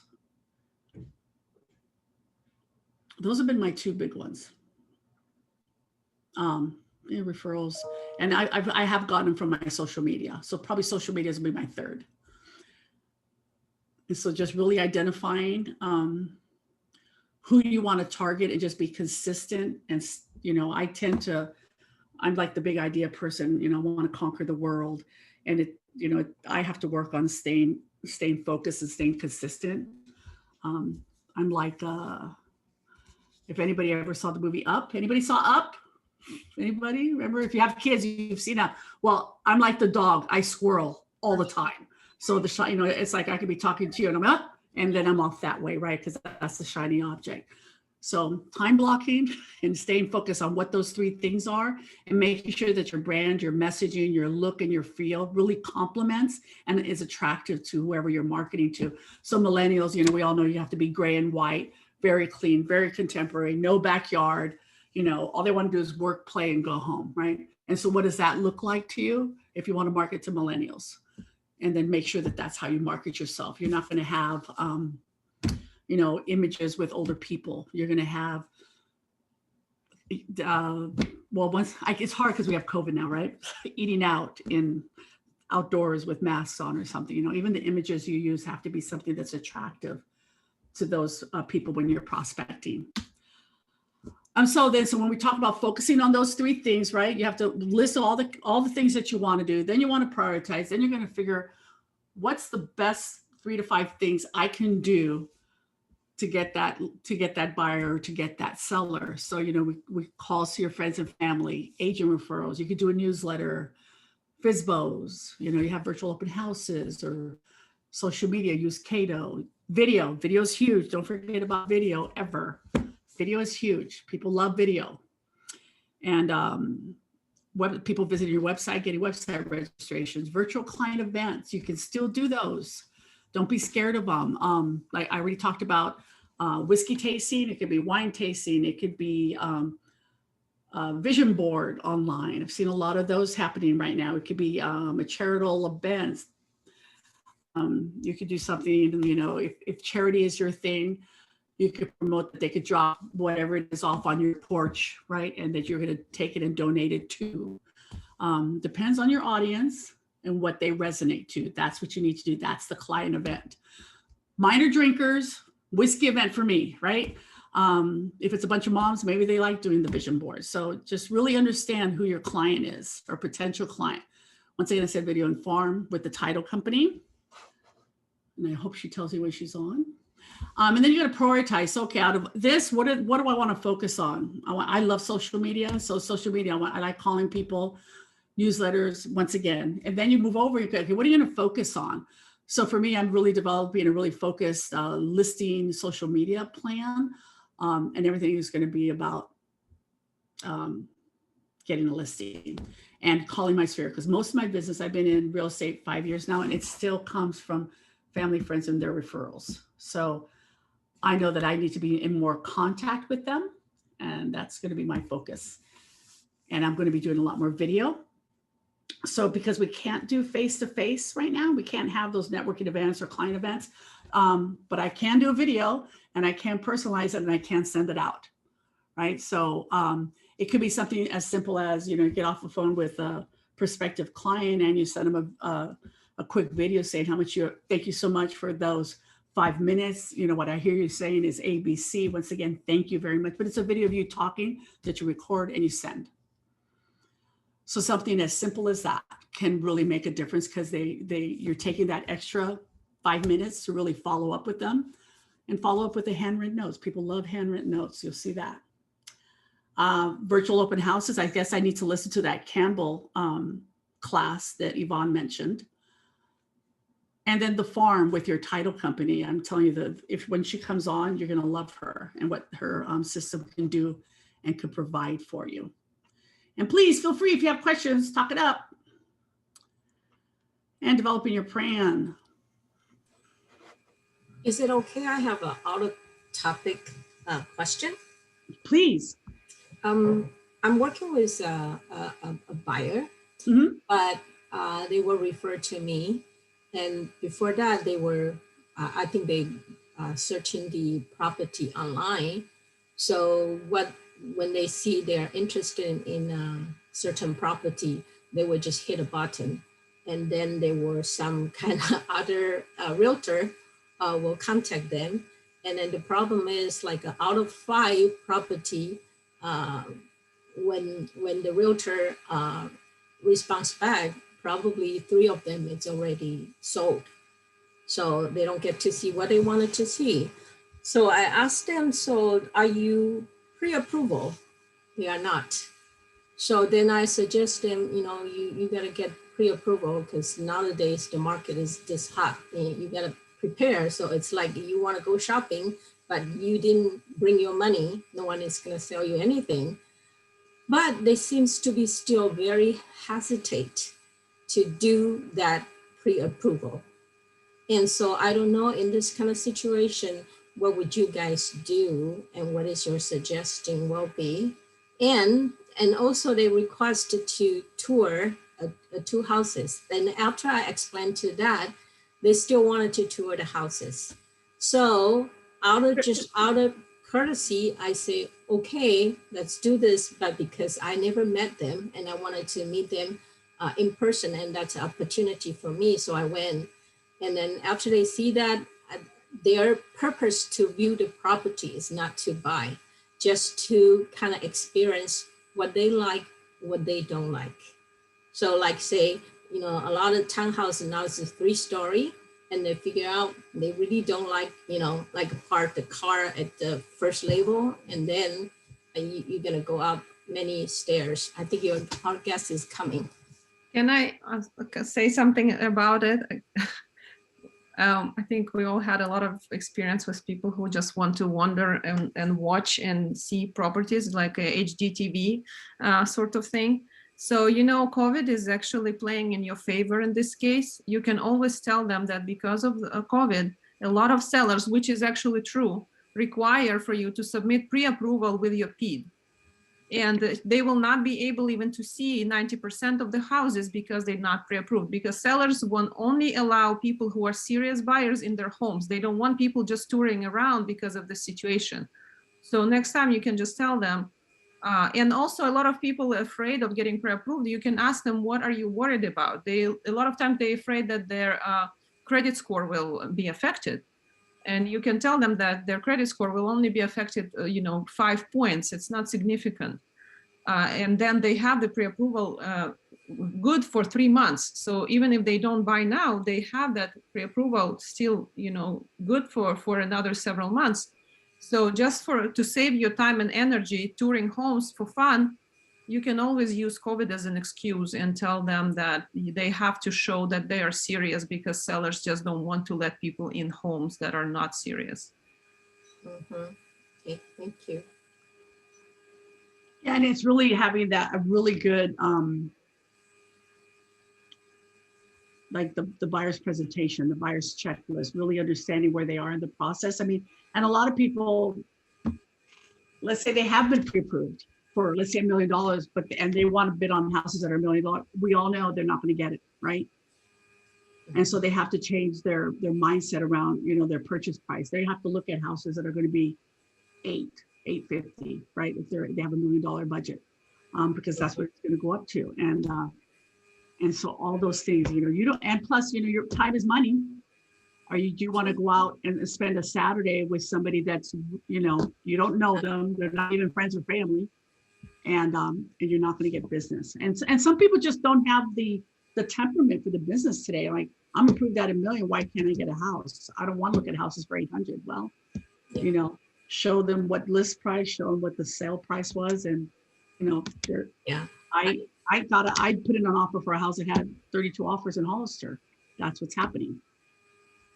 Speaker 2: Those have been my 2 big ones. Referrals, and I have gotten them from my social media. So probably social media is going to be my 3rd. And so just really identifying who you want to target and just be consistent. And, you know, I'm like the big idea person, you know, I want to conquer the world. And I have to work on staying focused and staying consistent. I'm like, if anybody ever saw the movie Up, anybody saw Up? Anybody remember? If you have kids, you've seen that. Well, I'm like the dog. I squirrel all the time. So you know, it's like I could be talking to you and I'm up, and then I'm off that way, right? Because that's the shiny object. So time blocking and staying focused on what those 3 things are, and making sure that your brand, your messaging, your look, and your feel really complements and is attractive to whoever you're marketing to. So millennials, you know, we all know you have to be gray and white, very clean, very contemporary, no backyard. You know, all they want to do is work, play, and go home, right? And so what does that look like to you if you want to market to millennials? And then make sure that that's how you market yourself. You're not going to have, you know, images with older people. You're going to have, it's hard because we have COVID now, right? Eating out outdoors with masks on or something, you know, even the images you use have to be something that's attractive to those people when you're prospecting. So when we talk about focusing on those 3 things, right, you have to list all the things that you want to do. Then you want to prioritize. Then you're going to figure what's the best 3 to 5 things I can do to get that buyer, or to get that seller. So, you know, we calls to your friends and family, agent referrals. You could do a newsletter, FISBOs. You know, you have virtual open houses or social media. Use Cato. Video is huge. Don't forget about video ever. Video is huge. People love video. And people visiting your website, getting website registrations, virtual client events. You can still do those. Don't be scared of them. Like I already talked about whiskey tasting. It could be wine tasting. It could be vision board online. I've seen a lot of those happening right now. It could be a charitable event. You could do something, you know, if charity is your thing, you could promote that they could drop whatever it is off on your porch, right? And that you're going to take it and donate it to. Depends on your audience and what they resonate to. That's what you need to do. That's the client event. Minor drinkers, whiskey event for me, right? If it's a bunch of moms, maybe they like doing the vision board. So just really understand who your client is or potential client. Once again, I said video and farm with the title company. And I hope she tells you when she's on. And then you got to prioritize. So, okay, out of this, what do I want to focus on? I love social media. So social media, I like calling people, newsletters, once again. And then you move over, okay, what are you going to focus on? So for me, I'm really developing a really focused listing social media plan. And everything is going to be about getting a listing and calling my sphere, because most of my business, I've been in real estate 5 years now, and it still comes from family, friends, and their referrals. So I know that I need to be in more contact with them, and that's going to be my focus. And I'm going to be doing a lot more video. So because we can't do face-to-face right now, we can't have those networking events or client events, but I can do a video, and I can personalize it, and I can send it out, right? So it could be something as simple as, you know, you get off the phone with a prospective client and you send them a quick video saying how much thank you so much for those 5 minutes. You know, what I hear you saying is ABC. Once again, thank you very much. But it's a video of you talking that you record and you send. So something as simple as that can really make a difference, because you're taking that extra 5 minutes to really follow up with them, and follow up with the handwritten notes. People love handwritten notes. You'll see that. Virtual open houses. I guess I need to listen to that Campbell class that Yvonne mentioned. And then the farm with your title company. I'm telling you that when she comes on, you're going to love her and what her system can do and can provide for you. And please feel free, if you have questions, talk it up. And developing your plan.
Speaker 6: Is it okay? I have an out of topic question.
Speaker 2: Please.
Speaker 6: I'm working with a buyer, but they were referred to me. And before that, they were, I think they searching the property online. So when they see they're interested in a certain property, they would just hit a button. And then there were some kind of other realtor will contact them. And then the problem is, like, out of 5 property, when the realtor responds back, probably 3 of them it's already sold. So they don't get to see what they wanted to see. So I asked them, so are you pre-approval? They are not. So then I suggest them, you know, you gotta get pre-approval, because nowadays the market is this hot and you gotta prepare. So it's like you wanna go shopping, but you didn't bring your money. No one is gonna sell you anything. But they seems to be still very hesitate to do that pre-approval. And so I don't know, in this kind of situation, what would you guys do, and what is your suggestion will be? And also they requested to tour 2 houses. And after I explained to that, they still wanted to tour the houses. So out of courtesy, I say, okay, let's do this. But because I never met them and I wanted to meet them in person, and that's an opportunity for me. So I went. And then after they see that, their purpose to view the property is not to buy, just to kind of experience what they like, what they don't like. So like, say, you know, a lot of townhouses now is a 3-story, and they figure out they really don't like, you know, like park the car at the first level, and then you're gonna go up many stairs. I think our guest is coming.
Speaker 7: Can I say something about it? I think we all had a lot of experience with people who just want to wander and watch and see properties, like a HDTV sort of thing. So, you know, COVID is actually playing in your favor in this case. You can always tell them that because of COVID, a lot of sellers, which is actually true, require for you to submit pre-approval with your PID. And they will not be able even to see 90% of the houses because they're not pre-approved, because sellers won't only allow people who are serious buyers in their homes. They don't want people just touring around because of the situation. So next time you can just tell them, and also a lot of people are afraid of getting pre-approved. You can ask them, what are you worried about? A lot of times they're afraid that their credit score will be affected. And you can tell them that their credit score will only be affected, 5 points. It's not significant. And then they have the pre-approval good for 3 months. So even if they don't buy now, they have that pre-approval still, good for another several months. So just to save your time and energy touring homes for fun, you can always use COVID as an excuse and tell them that they have to show that they are serious, because sellers just don't want to let people in homes that are not serious.
Speaker 6: Mm-hmm. Okay, thank you.
Speaker 2: Yeah, and it's really having that a really good like the buyer's presentation, the buyer's checklist, really understanding where they are in the process. I mean, and a lot of people, let's say they have been pre-approved for, let's say $1 million, but and they want to bid on houses that are $1 million. We all know they're not going to get it, right? And so they have to change their mindset around, you know, their purchase price. They have to look at houses that are going to be 850, right? If they have $1 million budget, because that's what it's going to go up to. And so all those things, you know, you don't, and plus, you know, your time is money. Or do you want to go out and spend a Saturday with somebody that's, you know, you don't know them, they're not even friends or family, and you're not going to get business. And some people just don't have the temperament for the business today. Like, I'm approved at $1 million. Why can't I get a house? I don't want to look at houses for 800. Well, you know, show them what list price, show them what the sale price was, and you know,
Speaker 6: Yeah.
Speaker 2: I put in an offer for a house that had 32 offers in Hollister. That's what's happening.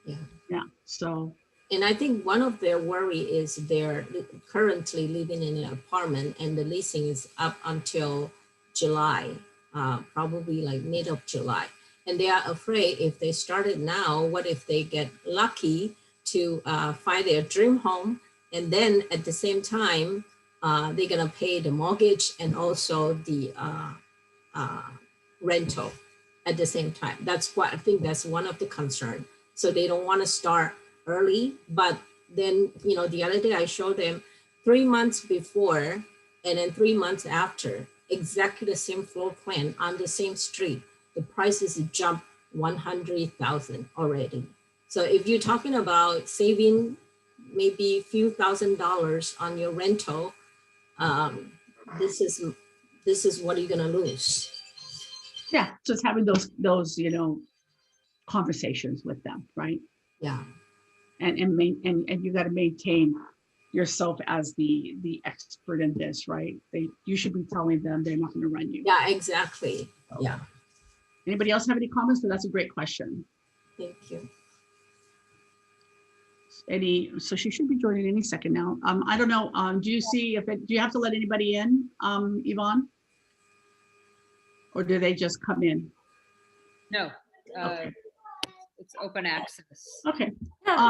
Speaker 6: Yeah.
Speaker 2: Yeah. So.
Speaker 6: And I think one of their worry is they're currently living in an apartment and the leasing is up until July, probably like mid of July. And they are afraid if they started now, what if they get lucky to find their dream home, and then at the same time, they're gonna pay the mortgage and also the rental at the same time. That's what I think that's one of the concerns. So they don't want to start early, but then, you know, the other day I showed them 3 months before and then 3 months after, exactly the same floor plan on the same street. The prices jumped 100,000 already. So if you're talking about saving maybe a few $1,000s on your rental, this is what you're gonna lose.
Speaker 2: Yeah, just having those you know, conversations with them, right?
Speaker 6: Yeah.
Speaker 2: And you got to maintain yourself as the expert in this, right? You should be telling them they're not going to run you.
Speaker 6: Yeah, exactly. Yeah.
Speaker 2: Anybody else have any comments? So that's a great question.
Speaker 6: Thank you.
Speaker 2: So she should be joining any second now. I don't know. Do you have to let anybody in, Yvonne? Or do they just come in?
Speaker 1: No,
Speaker 2: Okay.
Speaker 1: it's open access.
Speaker 2: Okay.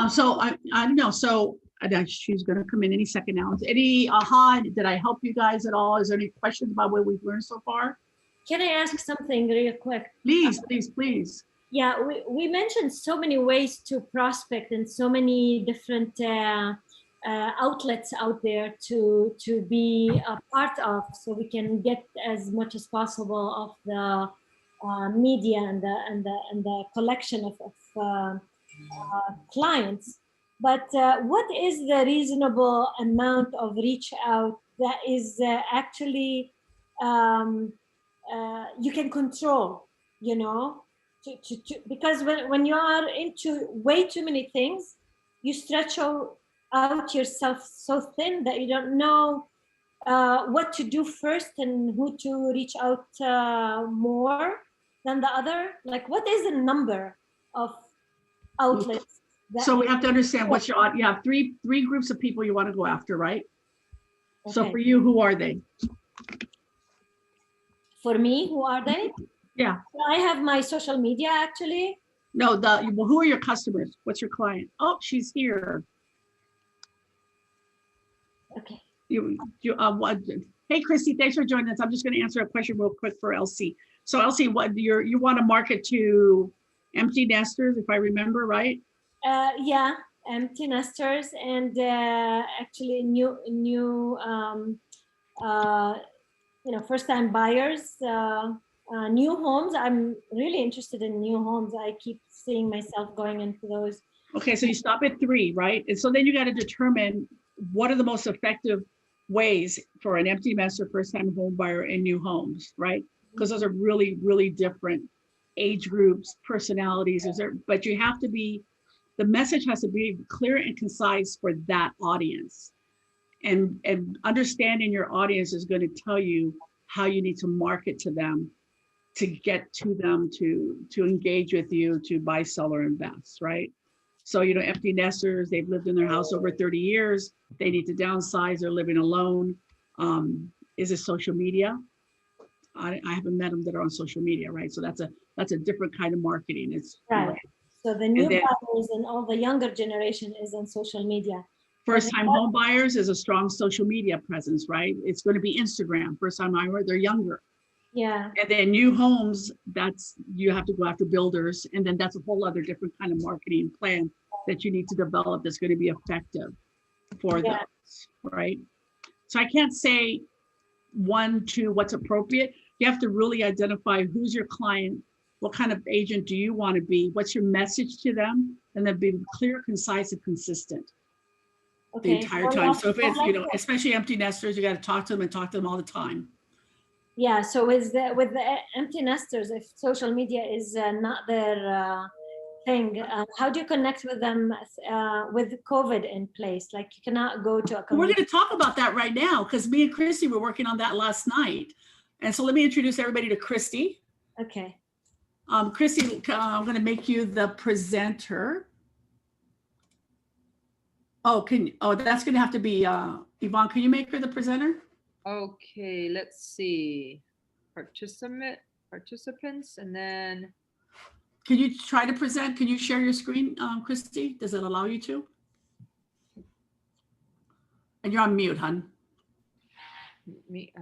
Speaker 2: So I don't know. So she's going to come in any second now. Did I help you guys at all? Is there any questions about what we've learned so far?
Speaker 3: Can I ask something real quick?
Speaker 2: Please.
Speaker 3: Yeah, we mentioned so many ways to prospect and so many different outlets out there to be a part of, so we can get as much as possible of the media and the collection of clients. But what is the reasonable amount of reach out that is actually you can control, you know? Because when you are into way too many things, you stretch out yourself so thin that you don't know what to do first and who to reach out more than the other. Like, what is the number of outlets?
Speaker 2: So we have to understand what's you have three groups of people you want to go after, right? Okay. So for you, who are they?
Speaker 3: For me, who are they?
Speaker 2: Yeah.
Speaker 3: I have my social media actually.
Speaker 2: No, who are your customers? What's your client? Oh, she's here.
Speaker 3: Okay.
Speaker 2: Hey, Christy, thanks for joining us. I'm just going to answer a question real quick for Elsie. So Elsie, what you want to market to empty nesters, if I remember right?
Speaker 3: Yeah, empty nesters and actually new first-time buyers, new homes. I'm really interested in new homes. I keep seeing myself going into those.
Speaker 2: Okay, so you stop at 3, right? And so then you got to determine what are the most effective ways for an empty nester, first-time home buyer in new homes, right? Because those are really, really different age groups, personalities. But you have to the message has to be clear and concise for that audience. And understanding your audience is going to tell you how you need to market to them, to get to them, to engage with you, to buy, sell, or invest, right? So, empty nesters, they've lived in their house over 30 years. They need to downsize, they're living alone. Is it social media? I haven't met them that are on social media, right? So that's a different kind of marketing. It's
Speaker 3: Right. So the new
Speaker 2: then-
Speaker 3: buyers and all the younger generation is on social media.
Speaker 2: first-time home buyers is a strong social media presence, right? It's going to be Instagram. First-time homebuyer, they're younger.
Speaker 3: Yeah.
Speaker 2: And then new homes, you have to go after builders, and then that's a whole other different kind of marketing plan that you need to develop that's going to be effective for
Speaker 3: Yeah.
Speaker 2: those, right? So I can't say one to what's appropriate. You have to really identify who's your client, what kind of agent do you want to be, what's your message to them, and then be clear, concise, and consistent the entire time. So if it's, especially empty nesters, you got to talk to them and talk to them all the time.
Speaker 3: Yeah. So with the empty nesters, if social media is not their thing, how do you connect with them with COVID in place? Like you cannot go to a
Speaker 2: We're
Speaker 3: community.
Speaker 2: going to talk about that right now because me and Christy were working on that last night. And so let me introduce everybody to Christy.
Speaker 3: Okay.
Speaker 2: Christy, I'm going to make you the presenter. Oh, that's going to have to be Yvonne. Can you make her the presenter?
Speaker 1: Okay, let's see. Participants, and then
Speaker 2: Can you try to present? Can you share your screen, Christy? Does it allow you to? And you're on mute, hon.
Speaker 1: me.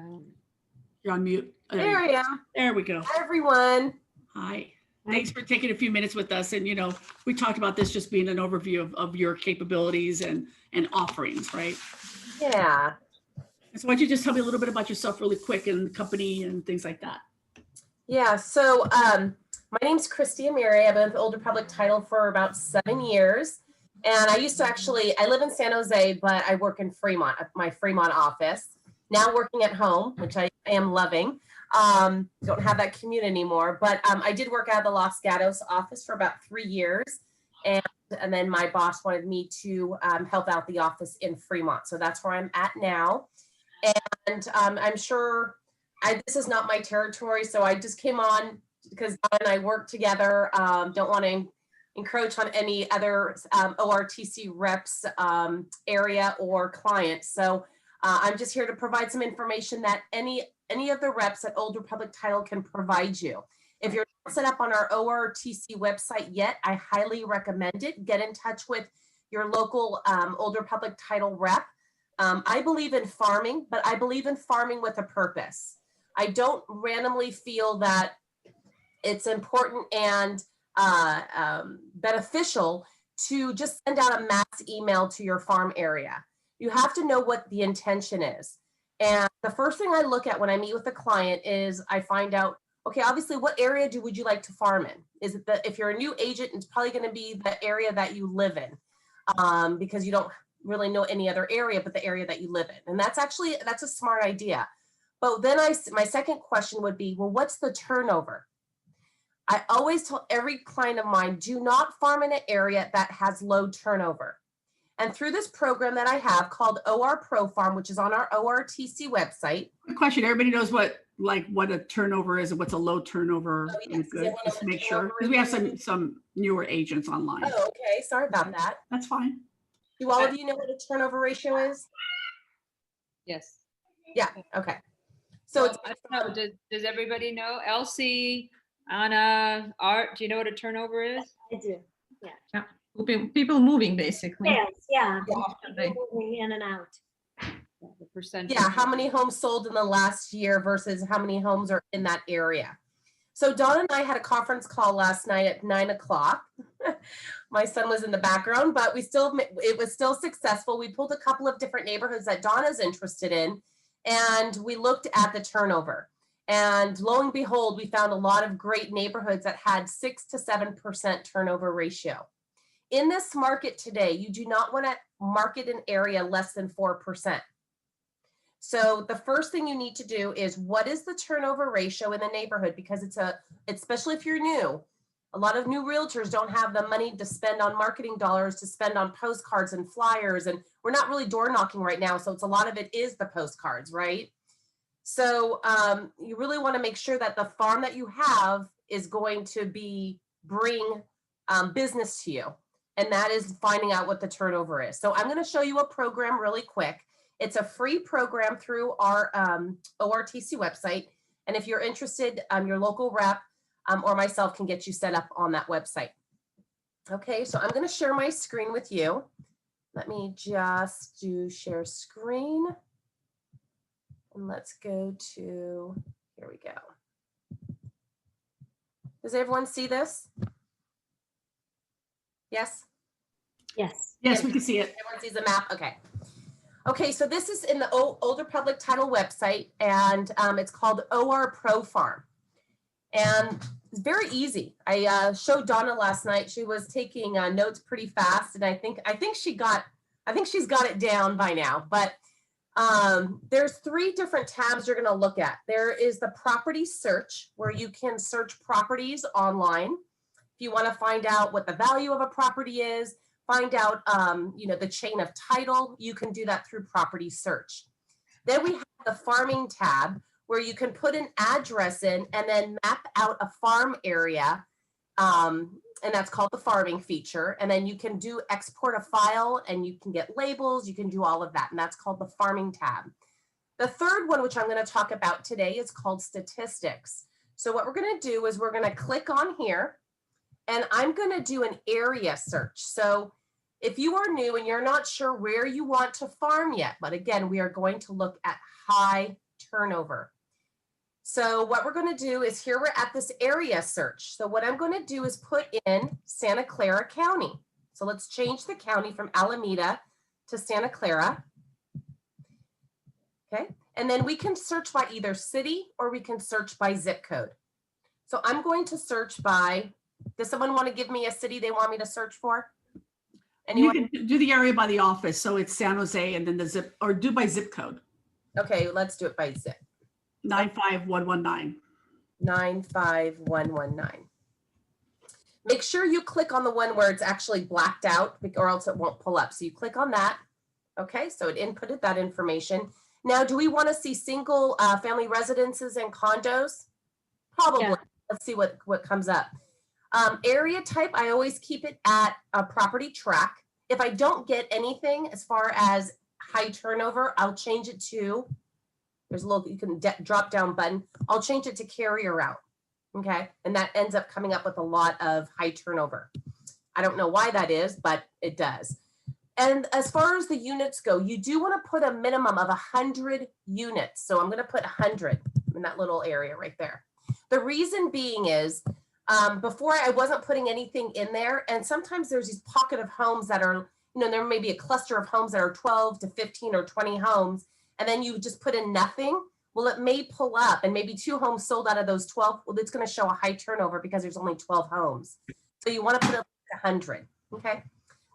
Speaker 2: You're on mute.
Speaker 8: There I am.
Speaker 2: There we go.
Speaker 8: Hi, everyone.
Speaker 2: Hi. Thanks for taking a few minutes with us. And, we talked about this just being an overview of your capabilities and offerings, right?
Speaker 8: Yeah.
Speaker 2: So why don't you just tell me a little bit about yourself really quick and the company and things like that?
Speaker 8: Yeah. So my name's Christy MREA. I've been with Old Republic Title for about 7 years. And I used to I live in San Jose, but I work in Fremont, my Fremont office. Now working at home, which I am loving. Don't have that commute anymore, but I did work out of the Los Gatos office for about 3 years. And then my boss wanted me to help out the office in Fremont. So that's where I'm at now. And I'm sure this is not my territory. So I just came on because Donna and I work together. Don't want to encroach on any other ORTC reps area or client. So I'm just here to provide some information that any of the reps at Old Republic Title can provide you. If you're not set up on our ORTC website yet, I highly recommend it. Get in touch with your local Old Republic Title rep. I believe in farming, but I believe in farming with a purpose. I don't randomly feel that it's important and beneficial to just send out a mass email to your farm area. You have to know what the intention is. And the first thing I look at when I meet with a client is I find out, okay, obviously, what area would you like to farm in? Is it if you're a new agent, it's probably going to be the area that you live in because you don't really know any other area but the area that you live in. And that's a smart idea. But then my second question would be, well, what's the turnover? I always tell every client of mine, do not farm in an area that has low turnover. And through this program that I have called OR Pro Farm, which is on our ORTC website.
Speaker 2: Good question. Everybody knows what a turnover is and what's a low turnover.
Speaker 8: Oh, yes.
Speaker 2: Good. Just to make sure, because we have some newer agents online.
Speaker 8: Oh, okay. Sorry about that.
Speaker 2: That's fine.
Speaker 8: Do all of you know what a turnover ratio is?
Speaker 1: Yes.
Speaker 8: Yeah. Okay. So it's,
Speaker 1: I don't know. Does everybody know? Elsie, Anna, Art, do you know what a turnover is?
Speaker 3: I do. Yeah.
Speaker 7: People moving basically.
Speaker 3: Yes. Yeah.
Speaker 7: They-
Speaker 3: People moving in and out.
Speaker 1: The percentage.
Speaker 8: yeah, how many homes sold in the last year versus how many homes are in that area. So Donna and I had a conference call last night at 9 o'clock. My son was in the background, but it was still successful. We pulled a couple of different neighborhoods that Donna's interested in, and we looked at the turnover. And lo and behold, we found a lot of great neighborhoods that had 6 to 7% turnover ratio. In this market today, you do not want to market an area less than 4%. So the first thing you need to do is, what is the turnover ratio in the neighborhood? Because especially if you're new, a lot of new realtors don't have the money to spend on marketing dollars, to spend on postcards and flyers. And we're not really door knocking right now. So it's a lot of it is the postcards, right? So you really want to make sure that the farm that you have is going to bring business to you. and that is finding out what the turnover is. So I'm going to show you a program really quick. It's a free program through our ORTC website. And if you're interested, your local rep or myself can get you set up on that website. Okay, so I'm going to share my screen with you. Let me just do share screen. And let's go to, here we go. Does everyone see this? Yes?
Speaker 3: Yes.
Speaker 2: Yes, we can see it.
Speaker 8: Everyone sees the map? Okay. Okay, so this is in the Older Public Title website, and it's called OR Pro Farm. And it's very easy. I showed Donna last night. She was taking notes pretty fast, and I think she's got it down by now. But there's 3 different tabs you're going to look at. There is the property search, where you can search properties online. If you want to find out what the value of a property is, find out the chain of title, you can do that through property search. Then we have the farming tab, where you can put an address in and then map out a farm area, and that's called the farming feature. And then you can do export a file, and you can get labels, you can do all of that, and that's called the farming tab. The third one, which I'm going to talk about today, is called statistics. So what we're going to do is we're going to click on here, and I'm going to do an area search. So if you are new and you're not sure where you want to farm yet, but again, we are going to look at high turnover. So what we're going to do is, here we're at this area search. So what I'm going to do is put in Santa Clara County. So let's change the county from Alameda to Santa Clara. Okay. And then we can search by either city or we can search by zip code. So I'm going to search by, does someone want to give me a city they want me to search for? Anyone?
Speaker 2: You can do the area by the office. So it's San Jose, and then the zip, or do by zip code.
Speaker 8: Okay, let's do it by zip.
Speaker 2: 95119.
Speaker 8: 95119. Make sure you click on the one where it's actually blacked out, or else it won't pull up. So you click on that. Okay, so it inputted that information. Now, do we want to see single family residences and condos? Probably. Yeah. Let's see what comes up. Area type, I always keep it at a property track. If I don't get anything as far as high turnover, I'll change it to, there's a little, you can drop down button. I'll change it to carrier route. Okay. And that ends up coming up with a lot of high turnover. I don't know why that is, but it does. And as far as the units go, you do want to put a minimum of 100 units. So I'm going to put 100 in that little area right there. The reason being is, before I wasn't putting anything in there. And sometimes there's these pocket of homes that are, there may be a cluster of homes that are 12 to 15 or 20 homes. And then you just put in nothing. Well, it may pull up, and maybe 2 homes sold out of those 12. Well, it's going to show a high turnover because there's only 12 homes. So you want to put it 100. Okay.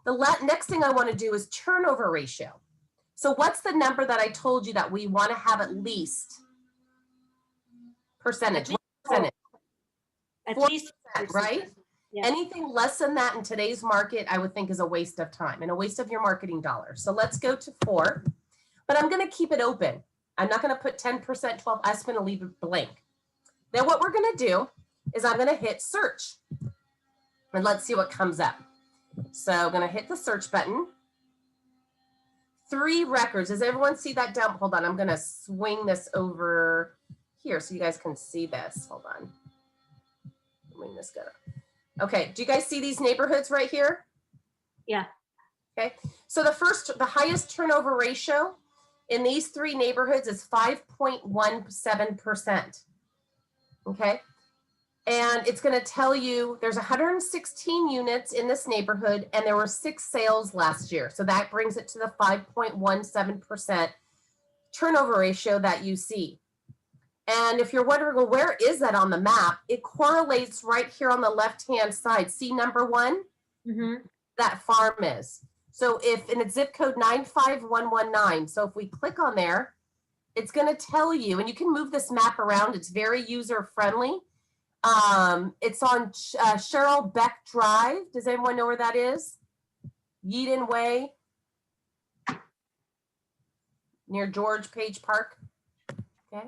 Speaker 8: The next thing I want to do is turnover ratio. So what's the number that I told you that we want to have at least? Percentage. What percentage?
Speaker 3: At
Speaker 8: 4%,
Speaker 3: least,
Speaker 8: right? Yeah. Anything less than that in today's market, I would think is a waste of time and a waste of your marketing dollars. So let's go to 4, but I'm going to keep it open. I'm not going to put 10%, 12. I'm just going to leave it blank. Then what we're going to do is I'm going to hit search, and let's see what comes up. So I'm going to hit the search button. 3 records. Does everyone see that down? Hold on. I'm going to swing this over here so you guys can see this. Hold on. This good. Okay, do you guys see these neighborhoods right here?
Speaker 3: Yeah.
Speaker 8: Okay, so the highest turnover ratio in these 3 neighborhoods is 5.17%. Okay, and it's going to tell you there's 116 units in this neighborhood, and there were 6 sales last year. So that brings it to the 5.17% turnover ratio that you see. And if you're wondering, well, where is that on the map? It correlates right here on the left-hand side. See number 1? Mm-hmm. That farm is. So and it's zip code 95119. So if we click on there, it's going to tell you, and you can move this map around. It's very user-friendly. It's on Cheryl Beck Drive. Does anyone know where that is? Yeadon Way, near George Page Park. Okay.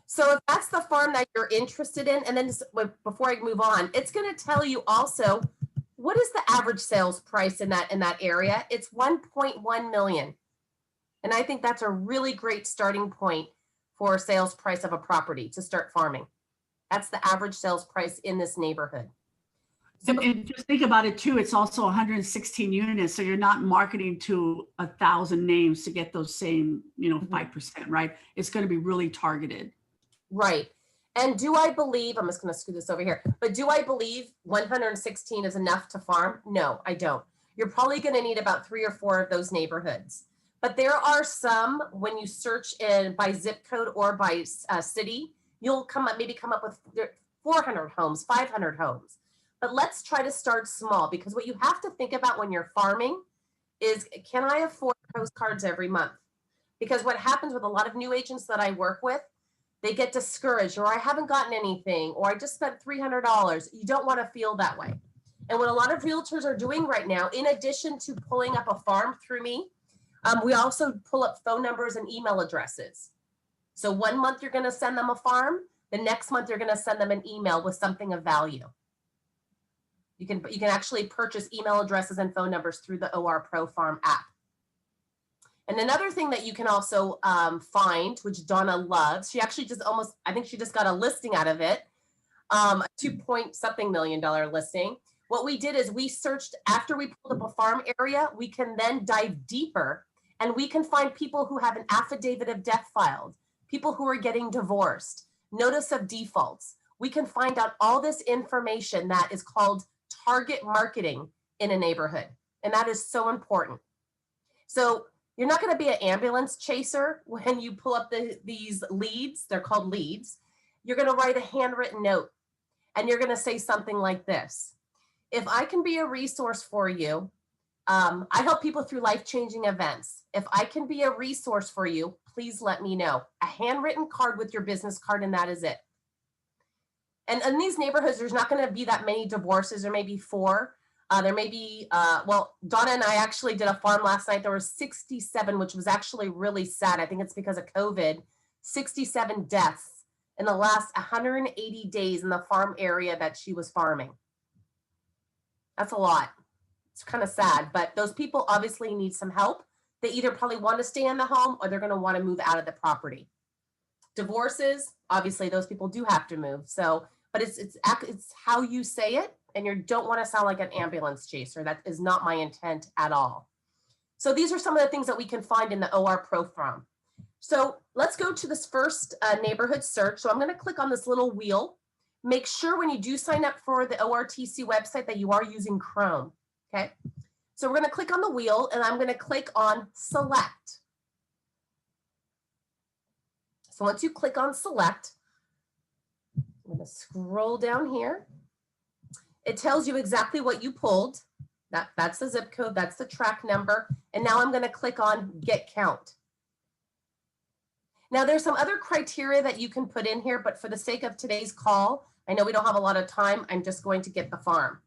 Speaker 8: So if that's the farm that you're interested in, and then before I move on, it's going to tell you also what is the average sales price in that area? It's 1.1 million. And I think that's a really great starting point for a sales price of a property to start farming. That's the average sales price in this neighborhood. So,
Speaker 2: and just think about it too. It's also 116 units. So you're not marketing to 1,000 names to get those same, 5%, right? It's going to be really targeted.
Speaker 8: Right. And do I believe, I'm just going to scoot this over here, but do I believe 116 is enough to farm? No, I don't. You're probably going to need about 3 or 4 of those neighborhoods. But there are some, when you search in by zip code or by city, you'll maybe come up with 400 homes, 500 homes. But let's try to start small, because what you have to think about when you're farming is, can I afford postcards every month? Because what happens with a lot of new agents that I work with, they get discouraged, or I haven't gotten anything, or I just spent $300. You don't want to feel that way. And what a lot of realtors are doing right now, in addition to pulling up a farm through me, we also pull up phone numbers and email addresses. So 1 month you're going to send them a farm. The next month you're going to send them an email with something of value. You can actually purchase email addresses and phone numbers through the OR Pro Farm app. And another thing that you can also find, which Donna loves, she actually I think she just got a listing out of it, a $2.something million listing. What we did is we searched, after we pulled up a farm area, we can then dive deeper, and we can find people who have an affidavit of death filed, people who are getting divorced, notice of defaults. We can find out all this information that is called target marketing in a neighborhood. And that is so important. So you're not going to be an ambulance chaser when you pull up these leads. They're called leads. You're going to write a handwritten note, and you're going to say something like this. If I can be a resource for you, I help people through life-changing events. If I can be a resource for you, please let me know. A handwritten card with your business card, and that is it. And in these neighborhoods, there's not going to be that many divorces. There may be 4. There may be, well, Donna and I actually did a farm last night. There were 67, which was actually really sad. I think it's because of COVID, 67 deaths in the last 180 days in the farm area that she was farming. That's a lot. It's kind of sad, but those people obviously need some help. They either probably want to stay in the home, or they're going to want to move out of the property. Divorces, obviously those people do have to move. So, but it's how you say it, and you don't want to sound like an ambulance chaser. That is not my intent at all. So these are some of the things that we can find in the OR Pro Farm. So let's go to this first neighborhood search. So I'm going to click on this little wheel. Make sure when you do sign up for the ORTC website that you are using Chrome, okay? So we're going to click on the wheel, and I'm going to click on select. So once you click on select, I'm going to scroll down here. It tells you exactly what you pulled. That's the zip code, that's the track number. And now I'm going to click on get count. Now there's some other criteria that you can put in here, but for the sake of today's call, I know we don't have a lot of time. I'm just going to get the farm.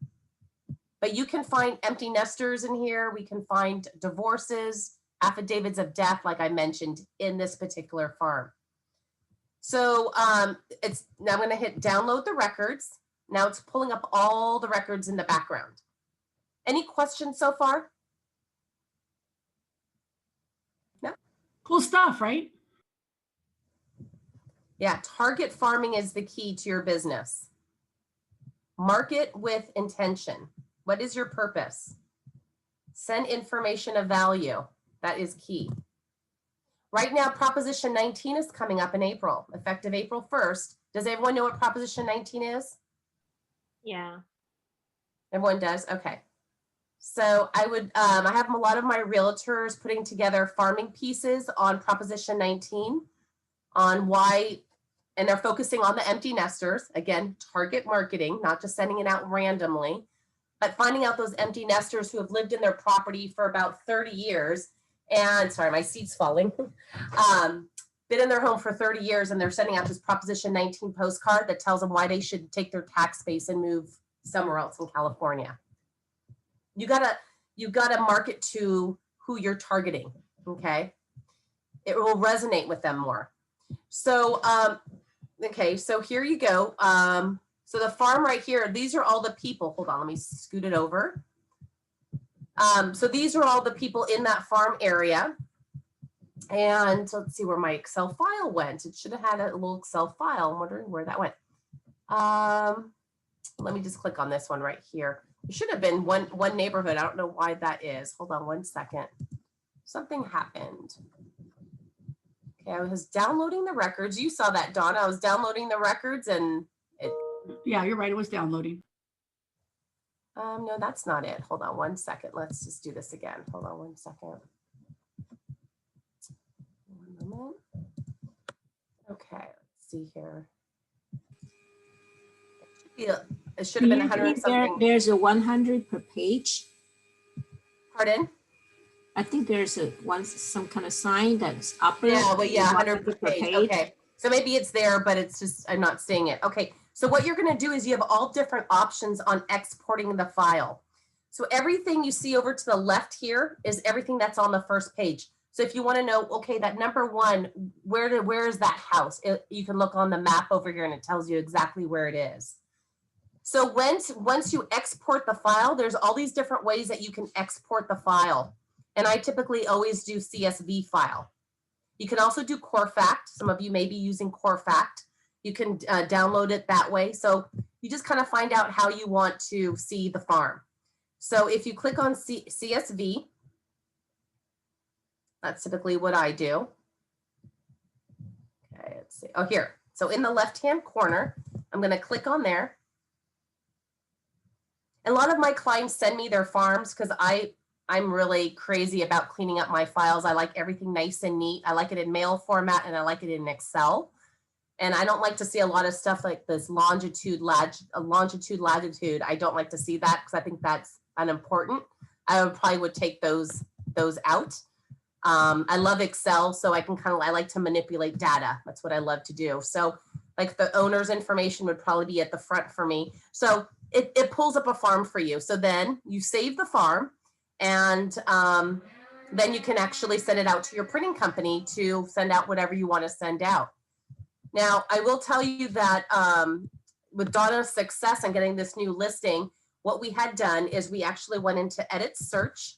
Speaker 8: But you can find empty nesters in here. We can find divorces, affidavits of death, like I mentioned, in this particular farm. So now I'm going to hit download the records. Now it's pulling up all the records in the background. Any questions so far? No?
Speaker 2: Cool stuff, right?
Speaker 8: Yeah, target farming is the key to your business. Market with intention. What is your purpose? Send information of value. That is key. Right now, Proposition 19 is coming up in April, effective April 1st. Does everyone know what Proposition 19 is?
Speaker 3: Yeah.
Speaker 8: Everyone does? Okay. So I have a lot of my realtors putting together farming pieces on Proposition 19 on why, and they're focusing on the empty nesters. Again, target marketing, not just sending it out randomly, but finding out those empty nesters who have lived in their property for about 30 years. And sorry, my seat's falling. Been in their home for 30 years, and they're sending out this Proposition 19 postcard that tells them why they should take their tax base and move somewhere else in California. You gotta market to who you're targeting, okay? It will resonate with them more. So, okay, so here you go. So the farm right here, these are all the people. Hold on, let me scoot it over. So these are all the people in that farm area. And let's see where my Excel file went. It should have had a little Excel file. I'm wondering where that went. Let me just click on this one right here. It should have been one neighborhood. I don't know why that is. Hold on one second. Something happened. Okay, I was downloading the records. You saw that, Donna. I was downloading the records and it.
Speaker 2: Yeah, you're right. It was downloading.
Speaker 8: No, that's not it. Hold on one second. Let's just do this again. Hold on one second. One moment. Okay, let's see here. It should have been 100 something.
Speaker 6: There's a 100 per page.
Speaker 8: Pardon?
Speaker 6: I think there's some kind of sign that's upper.
Speaker 8: Yeah, well, yeah, 100 per
Speaker 6: page.
Speaker 8: page. Okay, so maybe it's there, but it's just, I'm not seeing it. Okay, so what you're gonna do is you have all different options on exporting the file. So everything you see over to the left here is everything that's on the first page. So if you wanna know, okay, that number one, where is that house? You can look on the map over here and it tells you exactly where it is. So once you export the file, there's all these different ways that you can export the file. And I typically always do CSV file. You can also do core fact. Some of you may be using core fact. You can download it that way. So you just kind of find out how you want to see the farm. So if you click on CSV, that's typically what I do. Okay, let's see. Oh, here. So in the left-hand corner, I'm going to click on there. A lot of my clients send me their farms because I'm really crazy about cleaning up my files. I like everything nice and neat. I like it in mail format and I like it in Excel. And I don't like to see a lot of stuff like this longitude, latitude. I don't like to see that because I think that's unimportant. I would take those out. I love Excel, so I like to manipulate data. That's what I love to do. So like the owner's information would probably be at the front for me. So it pulls up a farm for you. So then you save the farm and then you can actually send it out to your printing company to send out whatever you want to send out. Now, I will tell you that with Donna's success in getting this new listing, what we had done is we actually went into edit search.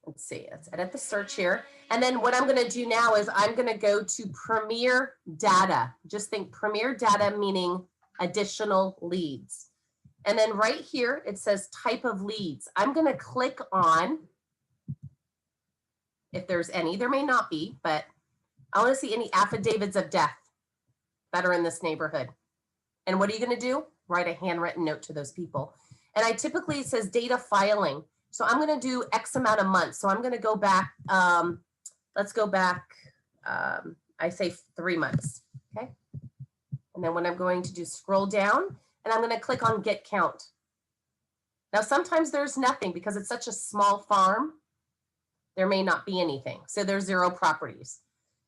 Speaker 8: Let's see, let's edit the search here. And then what I'm going to do now is I'm going to go to Premier Data. Just think Premier Data meaning additional leads. And then right here, it says type of leads. I'm going to click on, if there's any, there may not be, but I want to see any affidavits of death that are in this neighborhood. And what are you going to do? Write a handwritten note to those people. And I typically, it says data filing. So I'm going to do X amount of months. So I'm going to go back, let's go back, I say 3 months, okay? And then what I'm going to do, scroll down, and I'm going to click on get count. Now, sometimes there's nothing because it's such a small farm, there may not be anything. So there's 0 properties.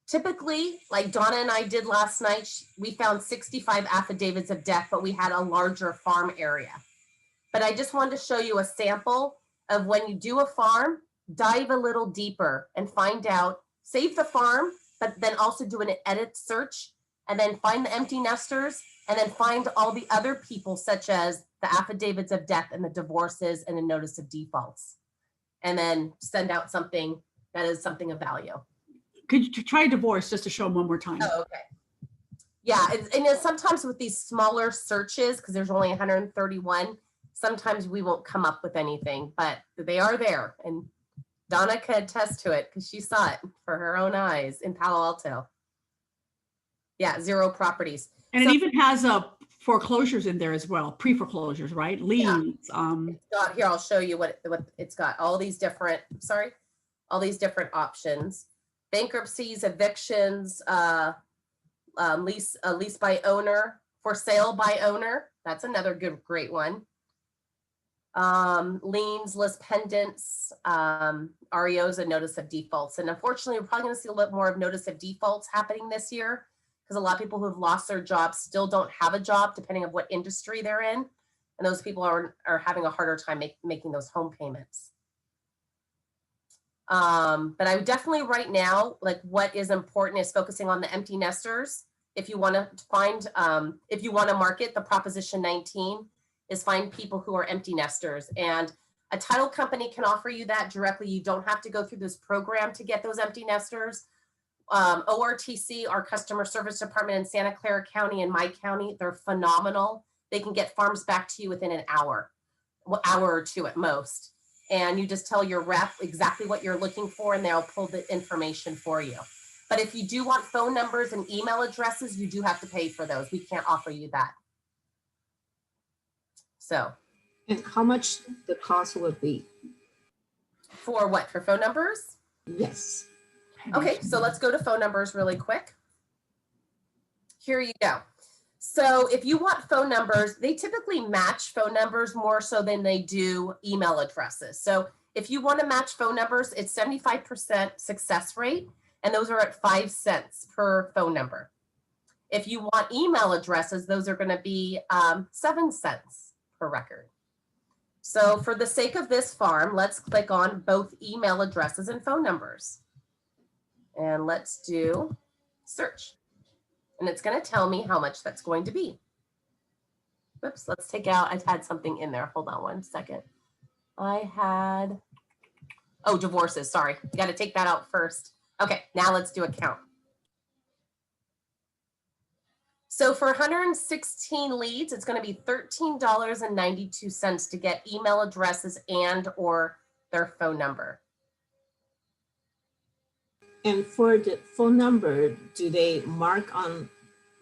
Speaker 8: Typically, like Donna and I did last night, we found 65 affidavits of death, but we had a larger farm area. But I just wanted to show you a sample of when you do a farm, dive a little deeper and find out, save the farm, but then also do an edit search and then find the empty nesters and then find all the other people such as the affidavits of death and the divorces and the notice of defaults. And then send out something that is something of value.
Speaker 2: Could you try divorce just to show them one more time?
Speaker 8: Oh, okay. Yeah, and sometimes with these smaller searches, because there's only 131, sometimes we won't come up with anything, but they are there. And Donna can attest to it because she saw it for her own eyes in Palo Alto. Yeah, 0 properties.
Speaker 2: And it even has foreclosures in there as well, pre-foreclosures, right? Liens. Yeah.
Speaker 8: It's got, here, I'll show you what it's got. All these different, all these different options. Bankruptcies, evictions, lease by owner, for sale by owner. That's another great one. Liens, list pendants, REOs, and notice of defaults. And unfortunately, we're probably going to see a little bit more of notice of defaults happening this year because a lot of people who have lost their jobs still don't have a job, depending on what industry they're in. And those people are having a harder time making those home payments. But I would definitely right now, like what is important is focusing on the empty nesters. if you want to find, if you want to market, the Proposition 19 is find people who are empty nesters. And a title company can offer you that directly. You don't have to go through this program to get those empty nesters. ORTC, our customer service department in Santa Clara County and my county, they're phenomenal. They can get farms back to you within an hour or two at most. And you just tell your rep exactly what you're looking for and they'll pull the information for you. But if you do want phone numbers and email addresses, you do have to pay for those. We can't offer you that. So.
Speaker 6: And how much the cost would be?
Speaker 8: For what, for phone numbers?
Speaker 6: Yes.
Speaker 8: Okay, so let's go to phone numbers really quick. Here you go. So if you want phone numbers, they typically match phone numbers more so than they do email addresses. So if you want to match phone numbers, it's 75% success rate, and those are at 5 cents per phone number. If you want email addresses, those are going to be 7 cents per record. So for the sake of this farm, let's click on both email addresses and phone numbers. And let's do search. And it's going to tell me how much that's going to be. Whoops, let's take out, I had something in there. Hold on one second. I had, oh, divorces, sorry. You got to take that out first. Okay, now let's do a count. So for 116 leads, it's going to be $13.92 to get email addresses and or their phone number.
Speaker 6: And for the phone number, do they mark on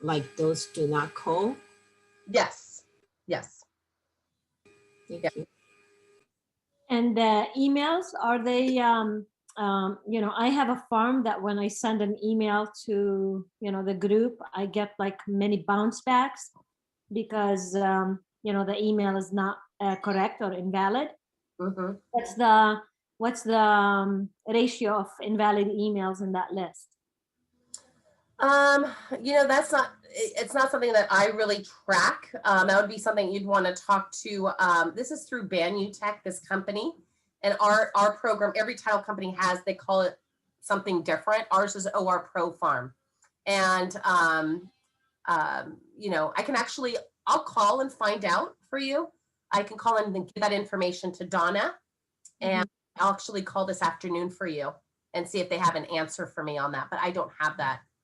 Speaker 6: like those do not call?
Speaker 8: Yes, yes.
Speaker 6: Thank
Speaker 8: Yeah.
Speaker 6: you.
Speaker 3: And the emails, are they, you know, I have a farm that when I send an email to, you know, the group, I get like many bounce backs because, you know, the email is not correct or invalid.
Speaker 8: Mm-hmm.
Speaker 3: What's the ratio of invalid emails in that list?
Speaker 8: You know, it's not something that I really track. That would be something you'd want to talk to. This is through Tech, this company, and our program, every title company has, they call it something different. Ours is OR Pro Farm. And, you know, I'll call and find out for you. I can call and give that information to Donna, and I'll actually call this afternoon for you and see if they have an answer for me on that. But I don't have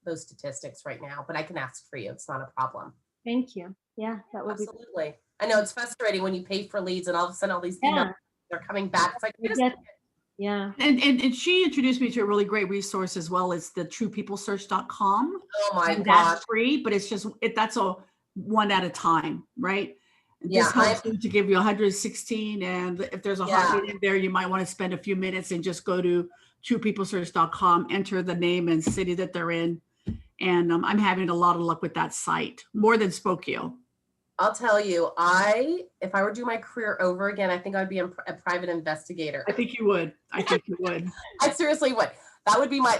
Speaker 8: those statistics right now, but I can ask for you. It's not a problem.
Speaker 3: Thank you. Yeah, that would
Speaker 8: Absolutely. I know it's frustrating when you pay for leads and all of a sudden all these emails, they're coming back. It's like,
Speaker 3: yeah.
Speaker 2: And she introduced me to a really great resource as well. It's the truepeoplesearch.com.
Speaker 8: oh my
Speaker 2: And
Speaker 8: gosh.
Speaker 2: that's free, but it's just, that's a one at a time, right?
Speaker 8: Yeah,
Speaker 2: This helps you to give you 116. And if there's a heartbeat in there, you might want to spend a few minutes and just go to truepeoplesearch.com, enter the name and city that they're in. And I'm having a lot of luck with that site, more than Spokeo.
Speaker 8: I'll tell you, if I were to do my career over again, I think I'd be a private investigator.
Speaker 2: I think you would. I think you would.
Speaker 8: I seriously would. That would be my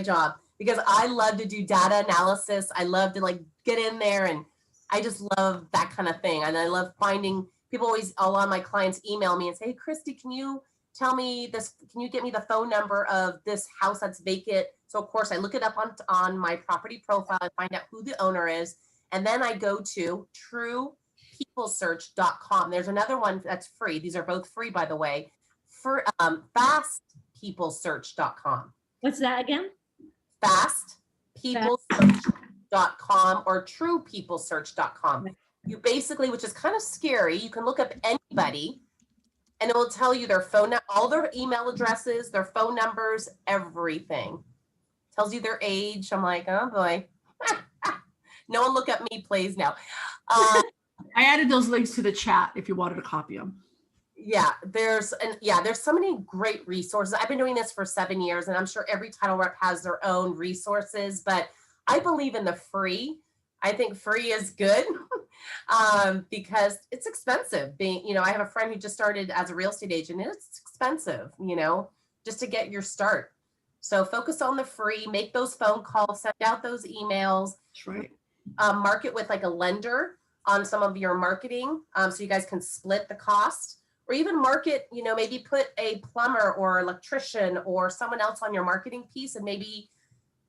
Speaker 8: job, because I love to do data analysis. I love to like get in there, and I just love that kind of thing. And I love finding people. A lot of my clients email me and say, "Hey, Christy, can you tell me this? Can you get me the phone number of this house that's vacant?" So of course I look it up on my property profile and find out who the owner is. And then I go to truepeoplesearch.com. There's another one that's free. These are both free, by the way, for fastpeoplesearch.com.
Speaker 3: What's that again?
Speaker 8: Fastpeoplesearch.com or truepeoplesearch.com. You basically, which is kind of scary, you can look up anybody and it will tell you their phone, all their email addresses, their phone numbers, everything. Tells you their age. I'm like, oh boy. No one look at me, please. Now.
Speaker 2: I added those links to the chat if you wanted to copy them.
Speaker 8: Yeah, there's so many great resources. I've been doing this for 7 years, and I'm sure every title rep has their own resources, but I believe in the free. I think free is good because it's expensive. I have a friend who just started as a real estate agent, and it's expensive, just to get your start. So focus on the free, make those phone calls, send out those emails.
Speaker 2: That's right.
Speaker 8: Market with like a lender on some of your marketing, so you guys can split the cost, or even market, maybe put a plumber or electrician or someone else on your marketing piece, and maybe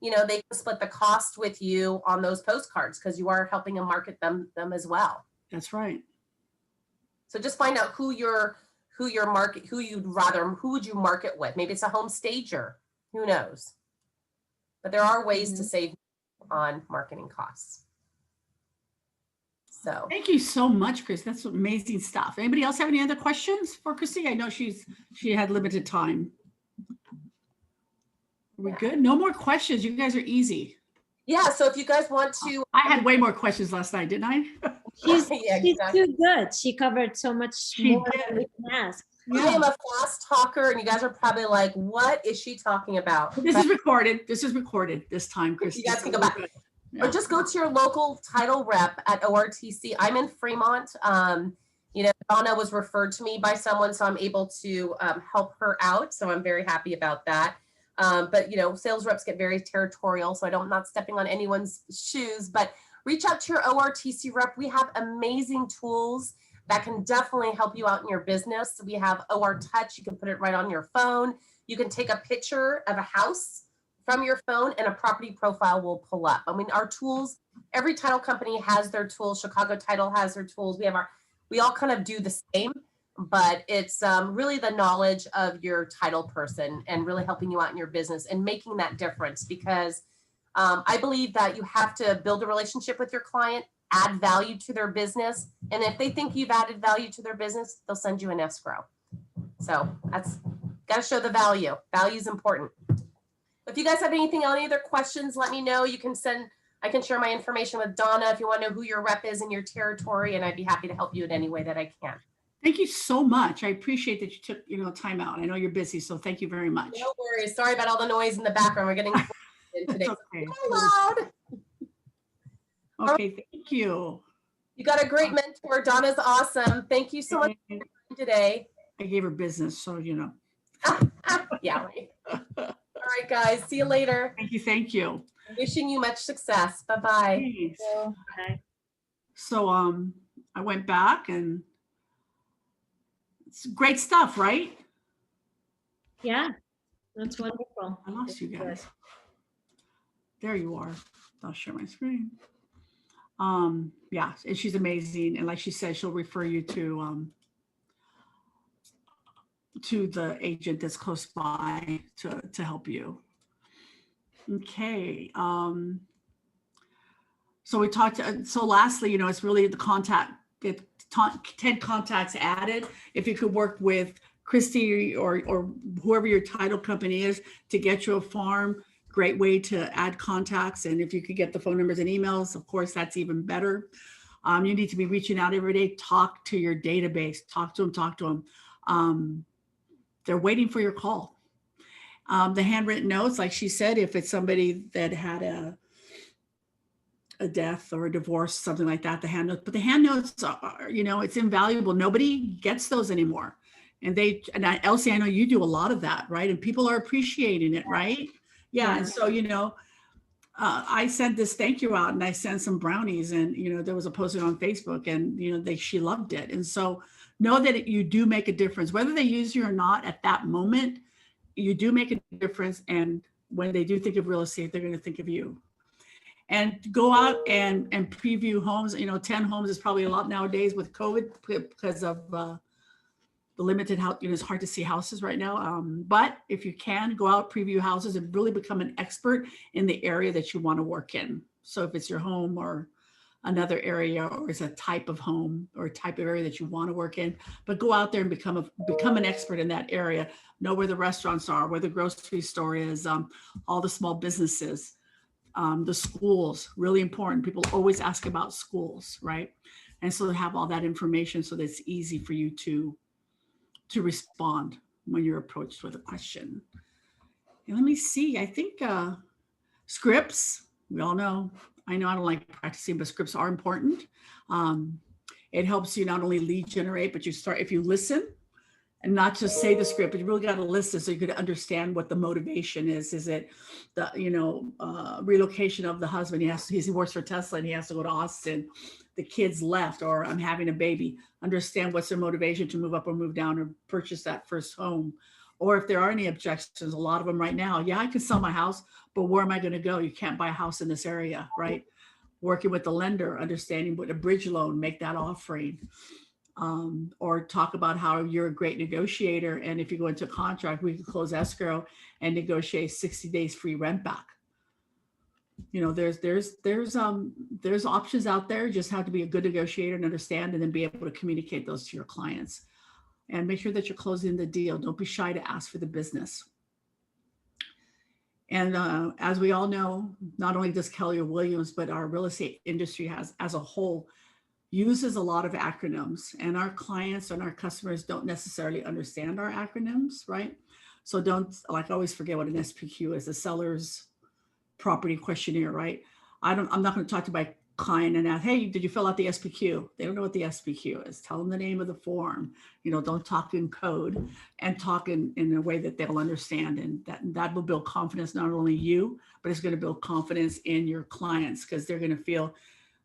Speaker 8: you know, they can split the cost with you on those postcards because you are helping them market them as well.
Speaker 2: That's right.
Speaker 8: So just find out who would you market with? Maybe it's a home stager, who knows? But there are ways to save on marketing costs. So
Speaker 2: Thank you so much, Chris. That's amazing stuff. Anybody else have any other questions for Chrissy? I know she had limited time. Are we good? No more questions. You guys are easy.
Speaker 8: yeah, so if you guys want to,
Speaker 2: I had way more questions last night, didn't I?
Speaker 3: She's,
Speaker 8: Yeah,
Speaker 3: she's
Speaker 8: exactly.
Speaker 3: too good. She covered so much
Speaker 2: She
Speaker 3: more
Speaker 2: did.
Speaker 3: than we can ask.
Speaker 8: I am a fast talker, and you guys are probably like, "What is she talking about?"
Speaker 2: This is recorded. This is recorded this time, Chrissy.
Speaker 8: You guys can go back.
Speaker 2: Yeah.
Speaker 8: Or just go to your local title rep at ORTC. I'm in Fremont. You know, Donna was referred to me by someone, so I'm able to help her out. So I'm very happy about that. But, you know, sales reps get very territorial, so I'm not stepping on anyone's shoes. But reach out to your ORTC rep. We have amazing tools that can definitely help you out in your business. We have OR Touch. You can put it right on your phone. You can take a picture of a house from your phone and a property profile will pull up. I mean, our tools, every title company has their tools. Chicago Title has their tools. We all kind of do the same, but it's really the knowledge of your title person and really helping you out in your business and making that difference, because I believe that you have to build a relationship with your client, add value to their business. And if they think you've added value to their business, they'll send you an escrow. So that's got to show the value. Value is important. If you guys have any other questions, let me know. I can share my information with Donna if you want to know who your rep is in your territory, and I'd be happy to help you in any way that I can.
Speaker 2: Thank you so much. I appreciate that you took, time out. I know you're busy, so thank you very much.
Speaker 8: No worries. Sorry about all the noise in the background. We're getting today.
Speaker 2: Okay.
Speaker 8: So loud.
Speaker 2: Okay, thank you.
Speaker 8: You got a great mentor. Donna's awesome. Thank you so much for your time today.
Speaker 2: I gave her business, so
Speaker 8: Yeah, right. All right, guys. See you later.
Speaker 2: Thank you.
Speaker 8: Wishing you much success. Bye-bye.
Speaker 2: Thanks.
Speaker 3: Okay.
Speaker 2: So I went back and it's great stuff, right?
Speaker 3: Yeah, that's wonderful.
Speaker 2: I lost you guys. There you are. I'll share my screen. Yeah, and she's amazing. And like she said, she'll refer you to the agent that's close by to help you. Okay. So we talked, so lastly, it's really the contact, 10 contacts added. If you could work with Christy or whoever your title company is to get you a farm, great way to add contacts. And if you could get the phone numbers and emails, of course, that's even better. You need to be reaching out every day, talk to your database, talk to them. They're waiting for your call. The handwritten notes, like she said, if it's somebody that had a death or a divorce, something like that, the hand notes, but the hand notes are, it's invaluable. Nobody gets those anymore. Elsie, I know you do a lot of that, right? And people are appreciating it, right? Yeah. And so, I sent this thank you out and I sent some brownies and, there was a posting on Facebook and, she loved it. And so know that you do make a difference, whether they use you or not at that moment, you do make a difference. And when they do think of real estate, they're going to think of you. And go out and preview homes. 10 homes is probably a lot nowadays with COVID because of the limited house. It's hard to see houses right now. But if you can, go out, preview houses and really become an expert in the area that you want to work in. So if it's your home or another area, or it's a type of home or a type of area that you want to work in, but go out there and become an expert in that area. Know where the restaurants are, where the grocery store is, all the small businesses, the schools, really important. People always ask about schools, right? And so have all that information so that it's easy for you to respond when you're approached with a question. And let me see, I think scripts, we all know, I know I don't like practicing, but scripts are important. It helps you not only lead generate, but if you listen and not just say the script, but you really got to listen so you could understand what the motivation is. Is it the, relocation of the husband? He works for Tesla and he has to go to Austin. The kids left, or I'm having a baby. Understand what's their motivation to move up or move down or purchase that first home. Or if there are any objections, a lot of them right now, yeah, I can sell my house, but where am I going to go? You can't buy a house in this area, right? Working with the lender, understanding what a bridge loan, make that offering. Or talk about how you're a great negotiator. And if you go into a contract, we can close escrow and negotiate 60 days free rent back. You know, there's options out there. You just have to be a good negotiator and understand, and then be able to communicate those to your clients. And make sure that you're closing the deal. Don't be shy to ask for the business. And as we all know, not only does Keller Williams, but our real estate industry has, as a whole, uses a lot of acronyms, and our clients and our customers don't necessarily understand our acronyms, right? So don't, like, always forget what an SPQ is, a seller's property questionnaire, right? I'm not going to talk to my client and ask, hey, did you fill out the SPQ? They don't know what the SPQ is. Tell them the name of the form. You know, don't talk in code, and talk in a way that they'll understand. And that will build confidence, not only you, but it's going to build confidence in your clients, because they're going to feel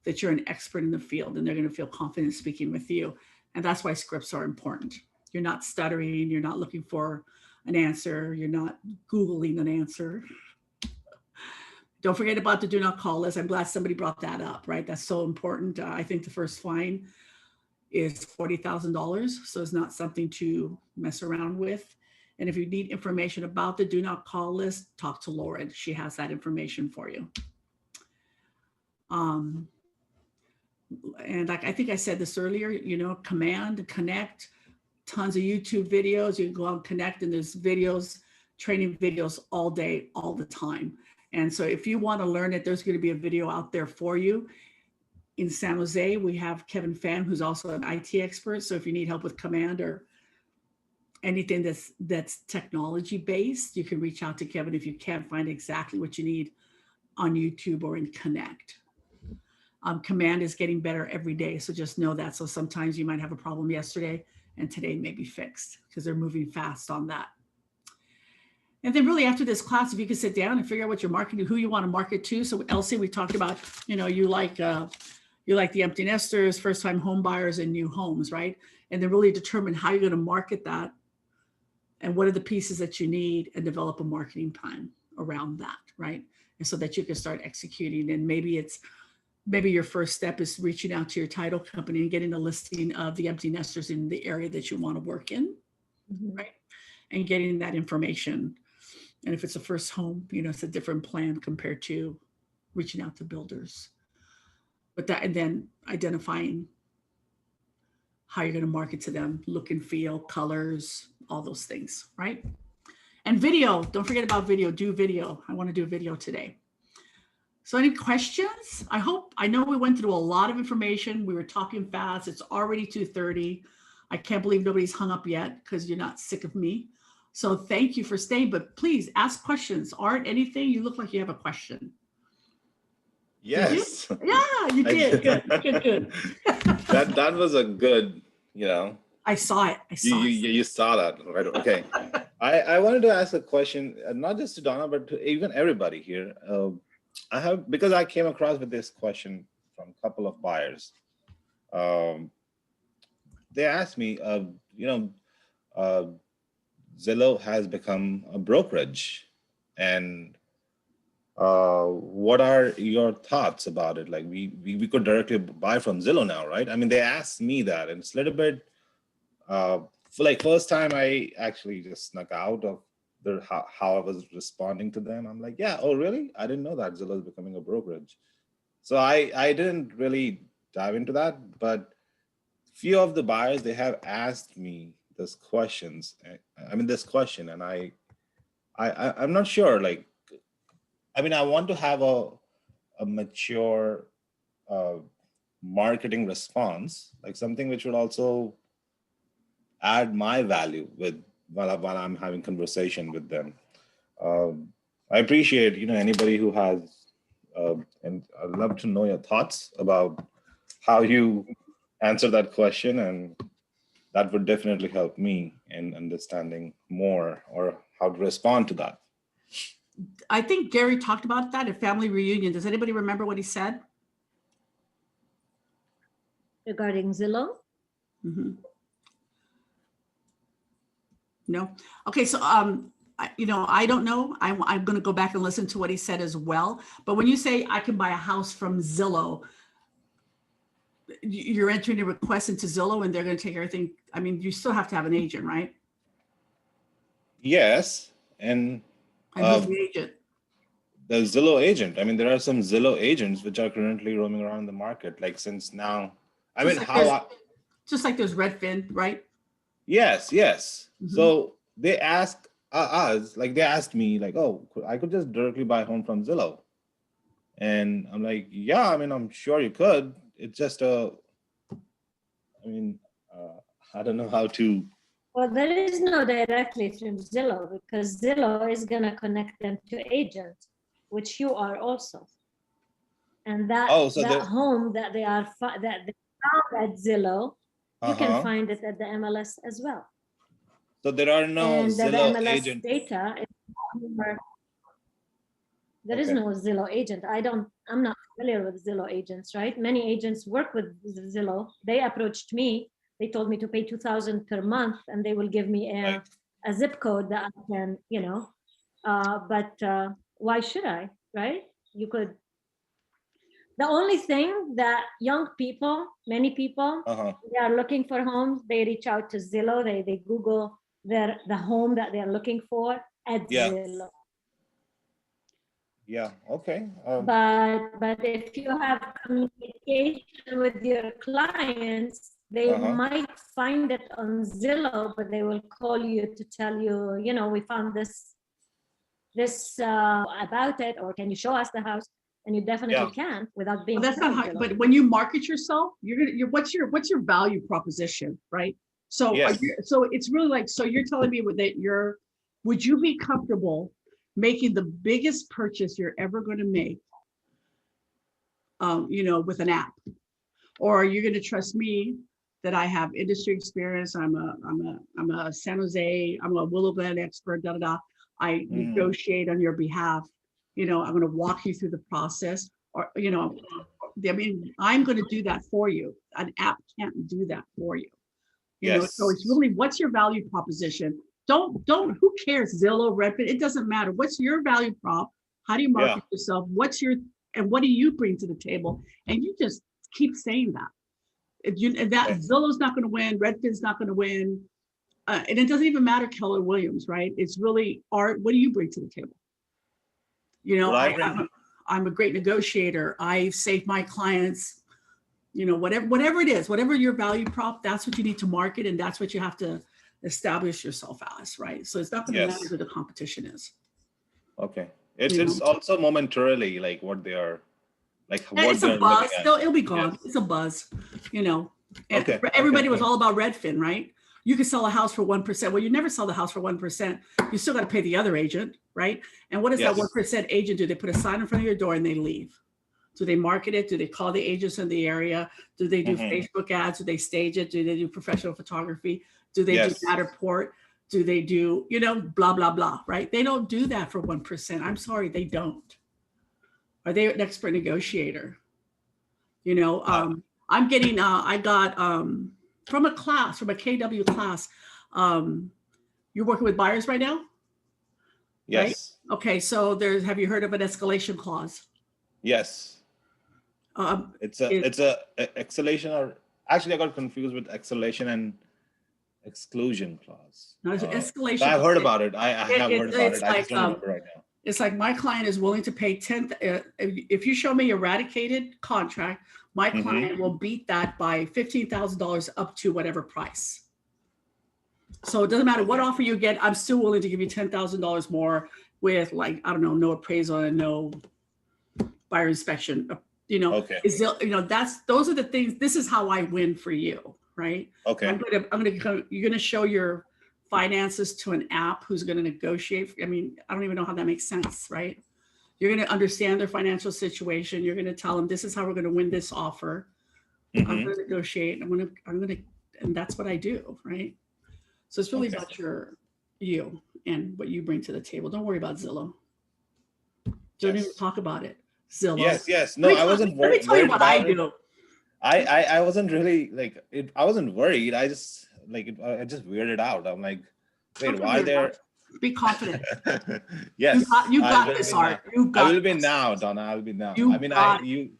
Speaker 2: that you're an expert in the field, and they're going to feel confident speaking with you. And that's why scripts are important. You're not stuttering. You're not looking for an answer. You're not Googling an answer. Don't forget about the do not call list. I'm glad somebody brought that up, right? That's so important. I think the first fine is $40,000. So it's not something to mess around with. And if you need information about the do not call list, talk to Lauren. She has that information for you. And like I think I said this earlier, you know, Command, Connect, tons of YouTube videos. You can go on Connect, and there's videos, training videos all day, all the time. And so if you want to learn it, there's going to be a video out there for you. In San Jose, we have Kevin Pham, who's also an IT expert. So if you need help with Command or anything that's technology based, you can reach out to Kevin if you can't find exactly what you need on YouTube or in Connect. Command is getting better every day, so just know that. So sometimes you might have a problem yesterday, and today may be fixed, because they're moving fast on that. And then really after this class, if you can sit down and figure out what you're marketing, who you want to market to. So Elsie, we talked about, you know, you like the empty nesters, first-time home buyers, and new homes, right? And then really determine how you're going to market that, and what are the pieces that you need, and develop a marketing plan around that, right? And so that you can start executing. And maybe your first step is reaching out to your title company and getting a listing of the empty nesters in the area that you want to work in, right? And getting that information. And if it's a first home, you know, it's a different plan compared to reaching out to builders. But that, and then identifying how you're going to market to them, look and feel, colors, all those things, right? And video, don't forget about video, do video. I want to do a video today. So any questions? I know we went through a lot of information. We were talking fast. It's already 2:30. I can't believe nobody's hung up yet, because you're not sick of me. So thank you for staying, but please ask questions. Art, anything? You look like you have a question.
Speaker 5: Yes.
Speaker 2: Yeah, you did. Good.
Speaker 5: That was a good, you know.
Speaker 2: I saw it.
Speaker 5: You saw that, right? Okay. I wanted to ask a question, not just to Donna, but to even everybody here. Because I came across with this question from a couple of buyers. They asked me, Zillow has become a brokerage, and what are your thoughts about it? Like we could directly buy from Zillow now, right? I mean, they asked me that, and it's a little bit first time I actually just snuck out of how I was responding to them. I'm like, yeah, oh really? I didn't know that Zillow is becoming a brokerage. So I didn't really dive into that, but few of the buyers, they have asked me this question, and I'm not sure. Like, I mean, I want to have a mature marketing response, like something which will also add my value while I'm having conversation with them. I appreciate, anybody who has, and I'd love to know your thoughts about how you answer that question, and that would definitely help me in understanding more or how to respond to that.
Speaker 2: I think Gary talked about that at family reunion. Does anybody remember what he said?
Speaker 3: Regarding Zillow?
Speaker 2: Mm-hmm. No. Okay. So, I don't know. I'm going to go back and listen to what he said as well. But when you say I can buy a house from Zillow, you're entering a request into Zillow and they're going to take everything. I mean, you still have to have an agent, right?
Speaker 5: Yes. And
Speaker 2: And who's the agent?
Speaker 5: the Zillow agent. I mean, there are some Zillow agents which are currently roaming around the market. Like since now, I mean,
Speaker 2: just like there's Redfin, right?
Speaker 5: Yes.
Speaker 2: Mhm.
Speaker 5: So they asked us, like they asked me, like, oh, I could just directly buy a home from Zillow. And I'm like, yeah, I mean, I'm sure you could. It's just I don't know how to.
Speaker 3: Well, there is no directly through Zillow because Zillow is going to connect them to agents, which you are also. And that home that they are that they found at Zillow, you can find it at the MLS as well.
Speaker 5: So there are no
Speaker 3: and
Speaker 5: Zillow
Speaker 3: the MLS
Speaker 5: agents.
Speaker 3: data is there is no Zillow agent. I'm not familiar with Zillow agents, right? Many agents work with Zillow. They approached me. They told me to pay $2,000 per month and they will give me a zip code that I can, but why should I, right? You could. The only thing that young people, many people, they are looking for homes, they reach out to Zillow, they Google the home that they're looking for at Zillow.
Speaker 5: Yeah, okay.
Speaker 3: But if you have communication with your clients, they might find it on Zillow, but they will call you to tell you, we found this about it, or can you show us the house? And you definitely can without being.
Speaker 2: Well, that's not how. But when you market yourself, what's your value proposition, right? So so it's really like, so you're telling me that would you be comfortable making the biggest purchase you're ever going to make, with an app, or are you going to trust me that I have industry experience? I'm a San Jose, I'm a Willow Glen expert. I negotiate on your behalf. I'm going to walk you through the process, or I'm going to do that for you. An app can't do that for you. So it's really, what's your value proposition? Don't, who cares? Zillow, Redfin, it doesn't matter. What's your value prop? How do you market yourself? And what do you bring to the table? And you just keep saying that. Zillow's not going to win, Redfin's not going to win. And it doesn't even matter Keller Williams, right? It's really art. What do you bring to the table? I'm a great negotiator. I save my clients, whatever it is, whatever your value prop, that's what you need to market. And that's what you have to establish yourself as, right? So it's not going to matter who the competition is.
Speaker 5: Okay. It's also momentarily like what they are, like what
Speaker 2: it's a buzz. It'll be gone. It's a buzz, And everybody was all about Redfin, right? You could sell a house for 1%. Well, you never sell the house for 1%. You still got to pay the other agent, right? And what does that 1% agent do? They put a sign in front of your door and they leave. Do they market it? Do they call the agents in the area? Do they do Facebook ads? Do they stage it? Do they do professional photography? Do they do Matterport? Do they do, blah, blah, blah, right? They don't do that for 1%. I'm sorry, they don't. Are they an expert negotiator? I'm getting, I got, from a KW class, you're working with buyers right now?
Speaker 5: Yes.
Speaker 2: Right? Okay, so have you heard of an escalation clause?
Speaker 5: Yes. It's a escalation, or actually I got confused with escalation and exclusion clause.
Speaker 2: No, it's an escalation.
Speaker 5: I've heard about it. I have heard about it. I just don't remember right now.
Speaker 2: It's like my client is willing to pay if you show me eradicated contract, my client will beat that by $15,000 up to whatever price. So it doesn't matter what offer you get, I'm still willing to give you $10,000 more with, like, I don't know, no appraisal and no buyer inspection. Those are the things. This is how I win for you, right?
Speaker 5: Okay.
Speaker 2: You're gonna show your finances to an app who's going to negotiate. I mean, I don't even know how that makes sense, right? You're going to understand their financial situation. You're going to tell them, this is how we're going to win this offer. I'm going to negotiate. And that's what I do, right? So it's really about you and what you bring to the table. Don't worry about Zillow. Don't even talk about it. Zillow.
Speaker 5: Yes. No, I wasn't worried.
Speaker 2: Let me tell you what I do.
Speaker 5: I wasn't really I wasn't worried. I just weirded out. I'm like, Wait, why they're
Speaker 2: Be confident.
Speaker 5: yes,
Speaker 2: You
Speaker 5: I
Speaker 2: got
Speaker 5: will
Speaker 2: this,
Speaker 5: be
Speaker 2: Art.
Speaker 5: now.
Speaker 2: You got
Speaker 5: I will be
Speaker 2: this.
Speaker 5: now, Donna. I will be now.
Speaker 2: You
Speaker 5: I mean,
Speaker 2: got it.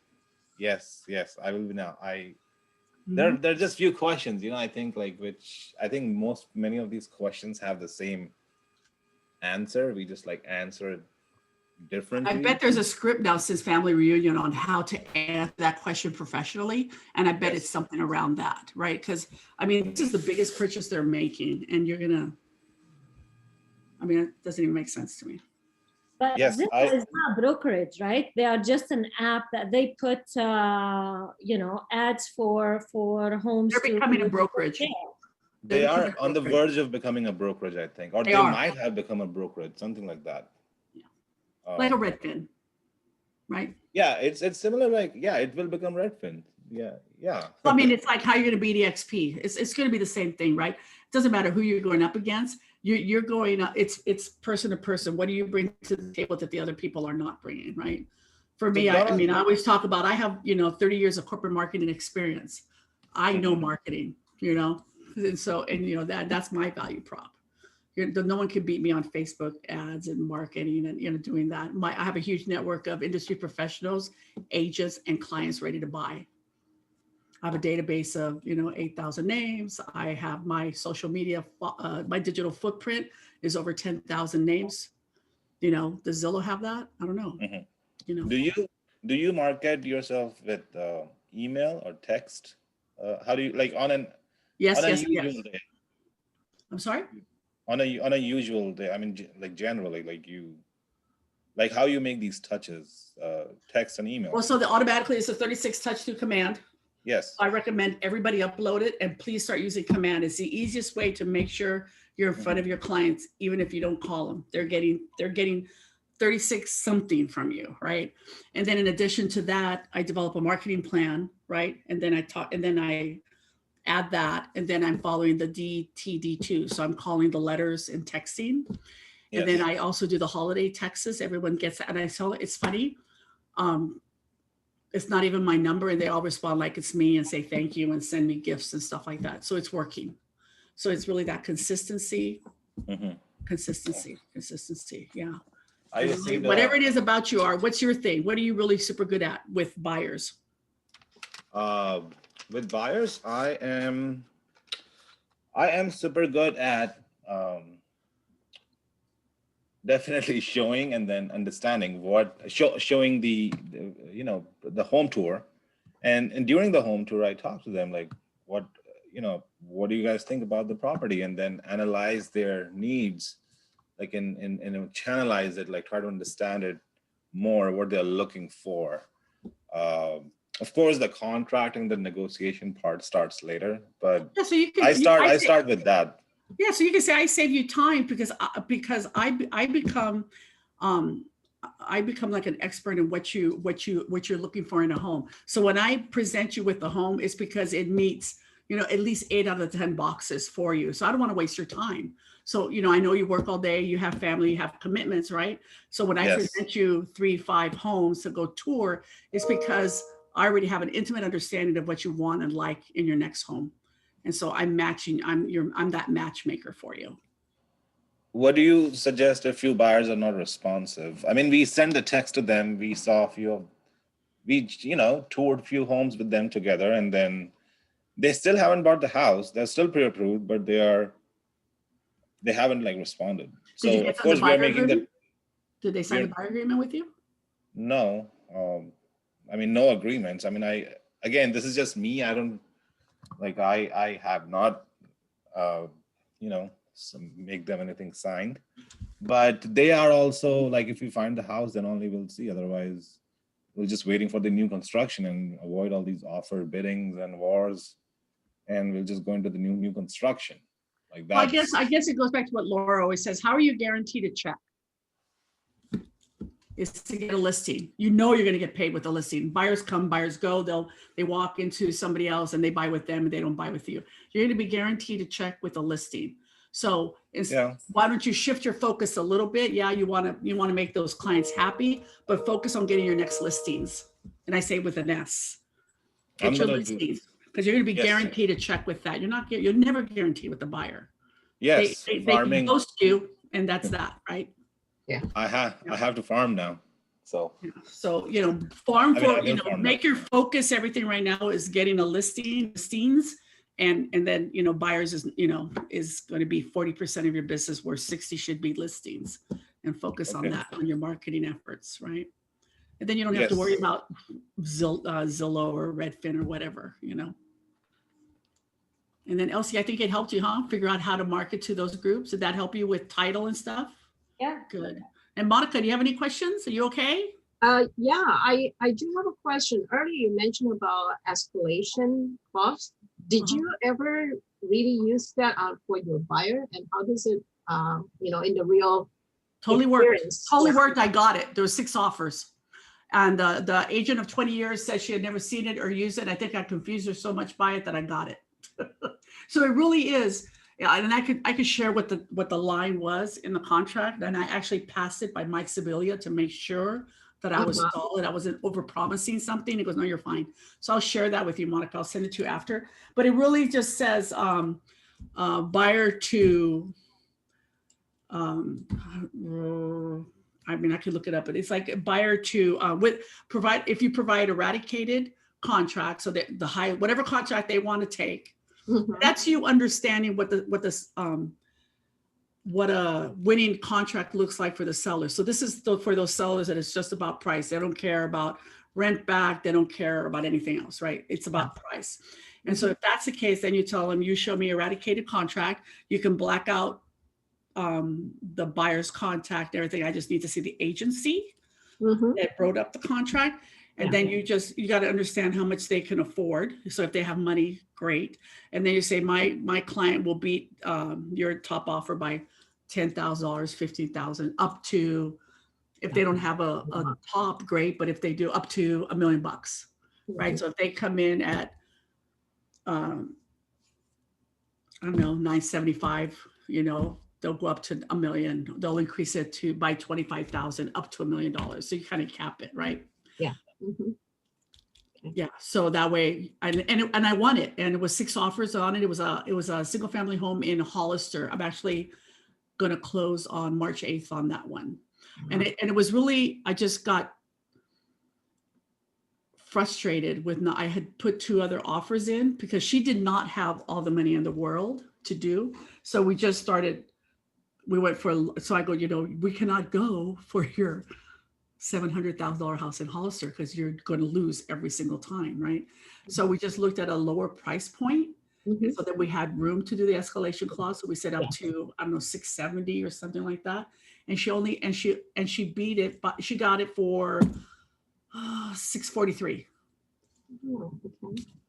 Speaker 5: yes, I will be now.
Speaker 2: Mhm.
Speaker 5: There are just few questions, I think which I think many of these questions have the same answer. We just answer it differently.
Speaker 2: I bet there's a script now since Family Reunion on how to answer that question professionally. And I bet
Speaker 5: Yes.
Speaker 2: it's something around that, right? Because I mean, this is the biggest purchase they're making, and it doesn't even make sense to me.
Speaker 3: But
Speaker 5: Yes,
Speaker 3: Zillow is not brokerage, right? They are just an app that they put, ads for homes.
Speaker 2: They're becoming a brokerage.
Speaker 5: They are
Speaker 2: becoming a
Speaker 5: on the
Speaker 2: brokerage.
Speaker 5: verge of becoming a brokerage, I think, or
Speaker 2: They
Speaker 5: they
Speaker 2: are.
Speaker 5: might have become a brokerage, something like that.
Speaker 2: Yeah. Like a Redfin, right?
Speaker 5: Yeah, it's similar. It will become Redfin. Yeah.
Speaker 2: I mean, it's like how you're going to beat EXP. It's going to be the same thing, right? It doesn't matter who you're going up against. You're going up. It's person to person. What do you bring to the table that the other people are not bringing, right? For me, I always talk about, I have 30 years of corporate marketing experience. I know marketing, and so that's my value prop. No one can beat me on Facebook ads and marketing and doing that. I have a huge network of industry professionals, agents, and clients ready to buy. I have a database of 8,000 names. I have my social media, my digital footprint is over 10,000 names. Does Zillow have that? I don't know.
Speaker 5: Do you market yourself with email or text? How do you on a usual day?
Speaker 2: I'm sorry?
Speaker 5: On a usual day, I mean, generally, how you make these touches, text and email.
Speaker 2: Well, so automatically it's a 36 touch through command.
Speaker 5: Yes.
Speaker 2: I recommend everybody upload it, and please start using command. It's the easiest way to make sure you're in front of your clients, even if you don't call them. They're getting 36 something from you, right? And then in addition to that, I develop a marketing plan, right? And then I add that, and then I'm following the DTD2. So I'm calling the letters and texting.
Speaker 5: Yes.
Speaker 2: And then I also do the holiday texts. Everyone gets that. And I tell it's funny. It's not even my number, and they all respond like it's me and say thank you and send me gifts and stuff like that. So it's working. So it's really that consistency. Consistency. Yeah. Whatever it is about you are, what's your thing? What are you really super good at with buyers?
Speaker 5: With buyers, I am super good at definitely showing and then understanding showing the home tour, and during the home tour I talk to them what do you guys think about the property, and then analyze their needs, channelize it, try to understand it more, what they're looking for. Of course, the contracting, the negotiation part starts later, but
Speaker 2: yeah, so
Speaker 5: I start with that.
Speaker 2: Yeah, so you can say I save you time because I become like an expert in what you're looking for in a home. So when I present you with the home, it's because it meets at least 8 out of 10 boxes for you. So I don't want to waste your time. So I know you work all day, you have family, you have commitments, right? So when I present you 3-5 homes to go tour, it's because I already have an intimate understanding of what you want and like in your next home. And so I'm that matchmaker for you.
Speaker 5: What do you suggest if few buyers are not responsive? I mean, we send the text to them. We saw we toured a few homes with them together, and then they still haven't bought the house. They're still pre-approved, but they haven't responded. So of course we are making that.
Speaker 2: Did they sign the buyer agreement with you?
Speaker 5: No, I mean, no agreements. I mean, this is just me. I don't I have not, make them anything signed, but they are also if we find the house, then only we'll see. Otherwise, we're just waiting for the new construction and avoid all these offer biddings and wars, and we'll just go into the new construction that.
Speaker 2: Well, I guess it goes back to what Laura always says. How are you guaranteed a check? Is to get a listing. You're going to get paid with a listing. Buyers come, buyers go. They walk into somebody else and they buy with them and they don't buy with you. You're going to be guaranteed a check with a listing. So why don't you shift your focus a little bit? Yeah, you want to make those clients happy, but focus on getting your next listings. And I say with an S. Get your listings, because you're going to be guaranteed a check with that. You're never guaranteed with the buyer.
Speaker 5: Yes,
Speaker 2: They
Speaker 5: farming.
Speaker 2: ghost you, and that's that, right?
Speaker 5: I have to farm now. So
Speaker 2: Yeah. So, you know, farm
Speaker 5: I mean, I
Speaker 2: for,
Speaker 5: will
Speaker 2: you know,
Speaker 5: farm
Speaker 2: make your focus, everything right now is getting a listings. And then, you know, buyers is, you know, is going to be 40% of your business, where 60 should be listings, and focus on
Speaker 5: Okay.
Speaker 2: that, on your marketing efforts, right? And then you don't have to worry
Speaker 5: Yes.
Speaker 2: about Zillow or Redfin or whatever, you know. And then Elsie, I think it helped you, huh? Figure out how to market to those groups. Did that help you with title and stuff?
Speaker 3: Yeah.
Speaker 2: Good. And Monica, do you have any questions? Are you okay?
Speaker 6: Yeah, I do have a question. Earlier you mentioned about escalation cost. Did you ever really use that for your buyer, and how does it, you know, in the real
Speaker 2: Totally worked.
Speaker 6: experience?
Speaker 2: Totally worked. I got it. There were 6 offers. And the agent of 20 years said she had never seen it or used it. I think I confused her so much by it that I got it. So it really is. Yeah, and I could share what the line was in the contract, and I actually passed it by Mike Sibilia to make sure that I was solid. I wasn't over promising something. He goes, no, you're fine. So I'll share that with you, Monica. I'll send it to you after. But it really just says buyer to, I mean, I could look it up, but it's like a buyer to if you provide eradicated contract, so that the high, whatever contract they want to take, that's you understanding what a winning contract looks like for the seller. So this is for those sellers that it's just about price. They don't care about rent back. They don't care about anything else, right? It's about price. And so if that's the case, then you tell them, you show me eradicated contract. You can black out the buyer's contact, everything. I just need to see the agency that wrote up the contract. And then you got to understand how much they can afford. So if they have money, great. And then you say, my client will beat your top offer by $10,000, $15,000, up to, if they don't have a top, great. But if they do, up to $1 million, right? So if they come in at, I don't know, 975, you know, they'll go up to $1 million. They'll increase it by 25,000 up to $1 million. So you kind of cap it, right?
Speaker 6: Yeah.
Speaker 2: Yeah. So that way, and I won it, and it was 6 offers on it. It was a single family home in Hollister. I'm actually going to close on March 8th on that one. And it was really, I just got frustrated with, I had put 2 other offers in because she did not have all the money in the world to do. So we just started, we went for, so I go, you know, we cannot go for your $700,000 house in Hollister because you're going to lose every single time, right? So we just looked at a lower price point so that we had room to do the escalation clause. So we set up to, I don't know, 670 or something like that. And she beat it, but she got it for 643.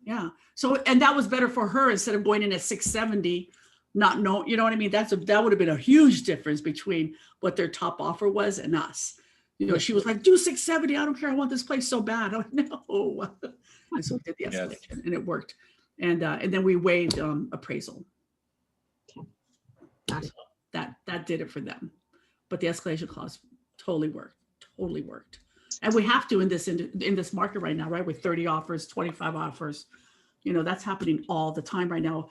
Speaker 2: Yeah. So, and that was better for her instead of going in at 670. Not know, you know what I mean? That would have been a huge difference between what their top offer was and us. You know, she was like, do 670. I don't care. I want this place so bad. I'm like, no. And so we did the escalation, and it worked. And then we waived appraisal. So that did it for them. But the escalation clause totally worked. And we have to in this market right now, right? With 30 offers, 25 offers. You know, that's happening all the time right now.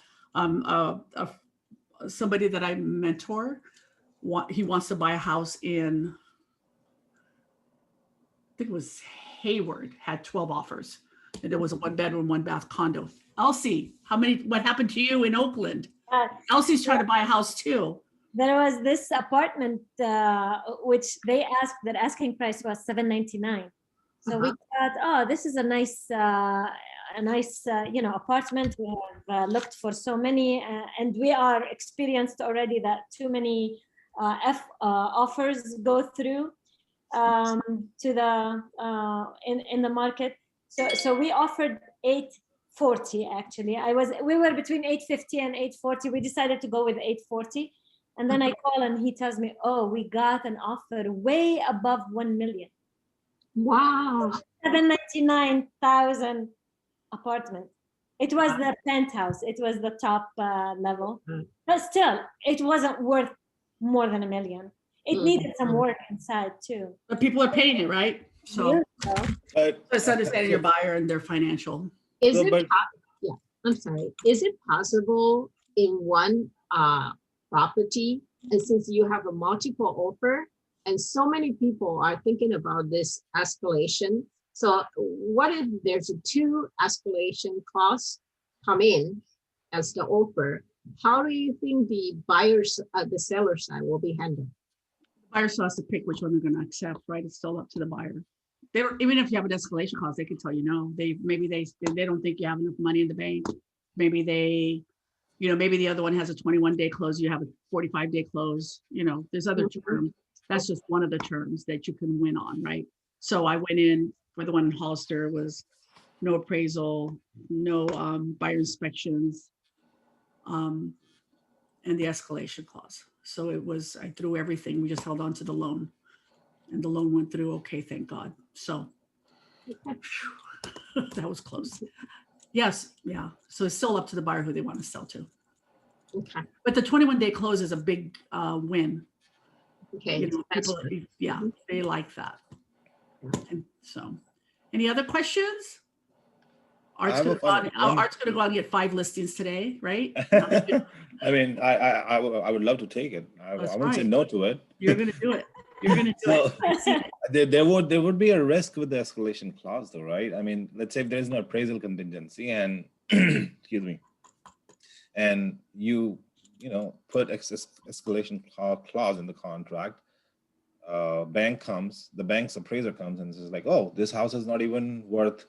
Speaker 2: Somebody that I mentor, he wants to buy a house in, I think it was Hayward, had 12 offers. And there was a 1-bedroom, 1-bath condo. Elsie, what happened to you in Oakland? Elsie's trying to buy a house too.
Speaker 3: There was this apartment, which they asked, their asking price was $799. So we thought, oh, this is a nice, apartment. We have looked for so many, and we are experienced already that too many offers go through to the in the market. So we offered $840 actually. We were between $850 and $840. We decided to go with $840. And then I call and he tells me, oh, we got an offer way above 1 million.
Speaker 6: Wow.
Speaker 3: 799,000 apartment. It was the penthouse. It was the top level. But still, it wasn't worth more than $1 million. It needed some work inside too.
Speaker 2: But people are paying it, right? So it's understanding your buyer and their financial.
Speaker 6: I'm sorry. Is it possible in one property. And since you have a multiple offer, and so many people are thinking about this escalation. So what if there's a 2 escalation clause come in as the offer? How do you think the buyers, the seller side will be handled?
Speaker 2: Buyer still has to pick which one they're going to accept, right? It's still up to the buyer. They don't, even if you have an escalation clause, they can tell you no. Maybe they don't think you have enough money in the bank. Maybe they, maybe the other one has a 21-day close. You have a 45-day close. There's other terms. That's just one of the terms that you can win on, right? So I went in for the one in Hollister, was no appraisal, no buyer inspections, and the escalation clause. So I threw everything. We just held on to the loan, and the loan went through. Okay, thank God. So that was close. Yes, yeah. So it's still up to the buyer who they want to sell to.
Speaker 6: Okay.
Speaker 2: But the 21-day close is a big win.
Speaker 6: Okay.
Speaker 2: People, yeah, they like that. And so, any other questions? Art's going to go out and get 5 listings today, right?
Speaker 5: I mean, I would love to take it. I won't say no to it.
Speaker 2: You're going to do it. You're going to do it.
Speaker 5: There would be a risk with the escalation clause, though, right? I mean, let's say if there's no appraisal contingency and excuse me, and you put escalation clause in the contract. The bank's appraiser comes and says like, oh, this house is not even worth.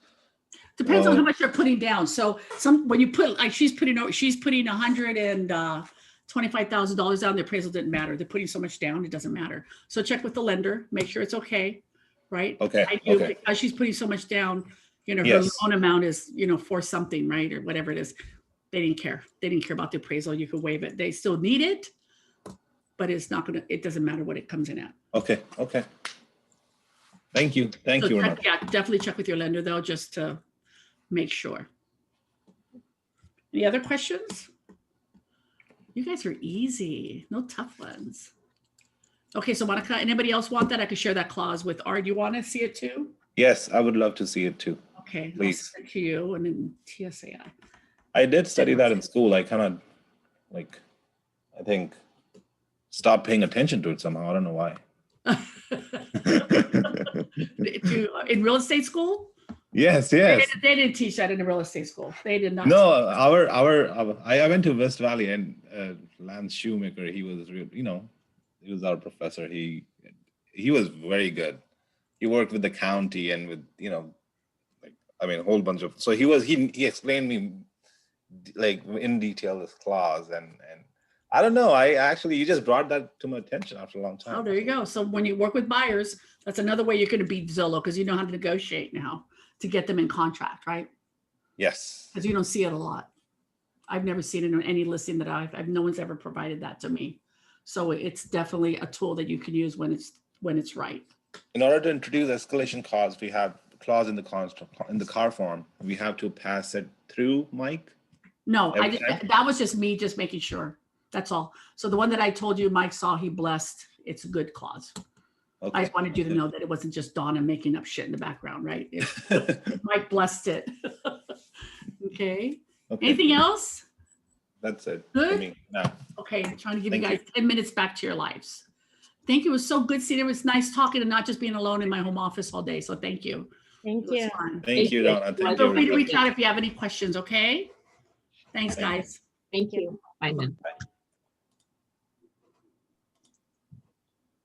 Speaker 2: Depends on how much you're putting down. So when you put, like she's putting $125,000 down, the appraisal didn't matter. They're putting so much down, it doesn't matter. So check with the lender, make sure it's okay, right?
Speaker 5: Okay.
Speaker 2: Because she's putting so much down, her loan amount is, for something, right? Or whatever it is. They didn't care. They didn't care about the appraisal. You could waive it. They still need it, but it doesn't matter what it comes in at.
Speaker 5: Okay. Thank you. Thank you.
Speaker 2: Yeah, definitely check with your lender though, just to make sure. Any other questions? You guys are easy. No tough ones. Okay, so Monica, anybody else want that? I could share that clause with Art. You want to see it too?
Speaker 5: Yes, I would love to see it too.
Speaker 2: Okay,
Speaker 5: please.
Speaker 2: I'll send it to you and then TSAI.
Speaker 5: I did study that in school. I kind of I think stopped paying attention to it somehow. I don't know why.
Speaker 2: In real estate school?
Speaker 5: Yes.
Speaker 2: They didn't teach that in the real estate school. They did not.
Speaker 5: No, I went to West Valley and Lance Shoemaker, he was real, he was our professor. He was very good. He worked with the county and with, a whole bunch of, so he explained me in detail this clause and I don't know. You just brought that to my attention after a long time.
Speaker 2: Oh, there you go. So when you work with buyers, that's another way you're going to beat Zillow because you know how to negotiate now to get them in contract, right?
Speaker 5: Yes.
Speaker 2: Because you don't see it a lot. I've never seen it in any listing that I've no one's ever provided that to me. So it's definitely a tool that you can use when it's right.
Speaker 5: In order to introduce escalation clause, we have a clause in the car form. We have to pass it through Mike.
Speaker 2: No, that was just me just making sure. That's all. So the one that I told you Mike saw, he blessed, it's a good clause. Okay. I just wanted you to know that it wasn't just Donna making up shit in the background, right? Mike blessed it. Okay. Anything else?
Speaker 5: That's it.
Speaker 2: Good?
Speaker 5: For me. No.
Speaker 2: Okay, I'm trying to give you guys 10 minutes back to your lives. Thank you. It was so good seeing it. It was nice talking and not just being alone in my home office all day. So thank you.
Speaker 3: Thank you.
Speaker 5: Thank you, Donna.
Speaker 2: Feel free to reach out if you have any questions, okay? Thanks, guys.
Speaker 6: Thank you. Bye now.
Speaker 5: Bye.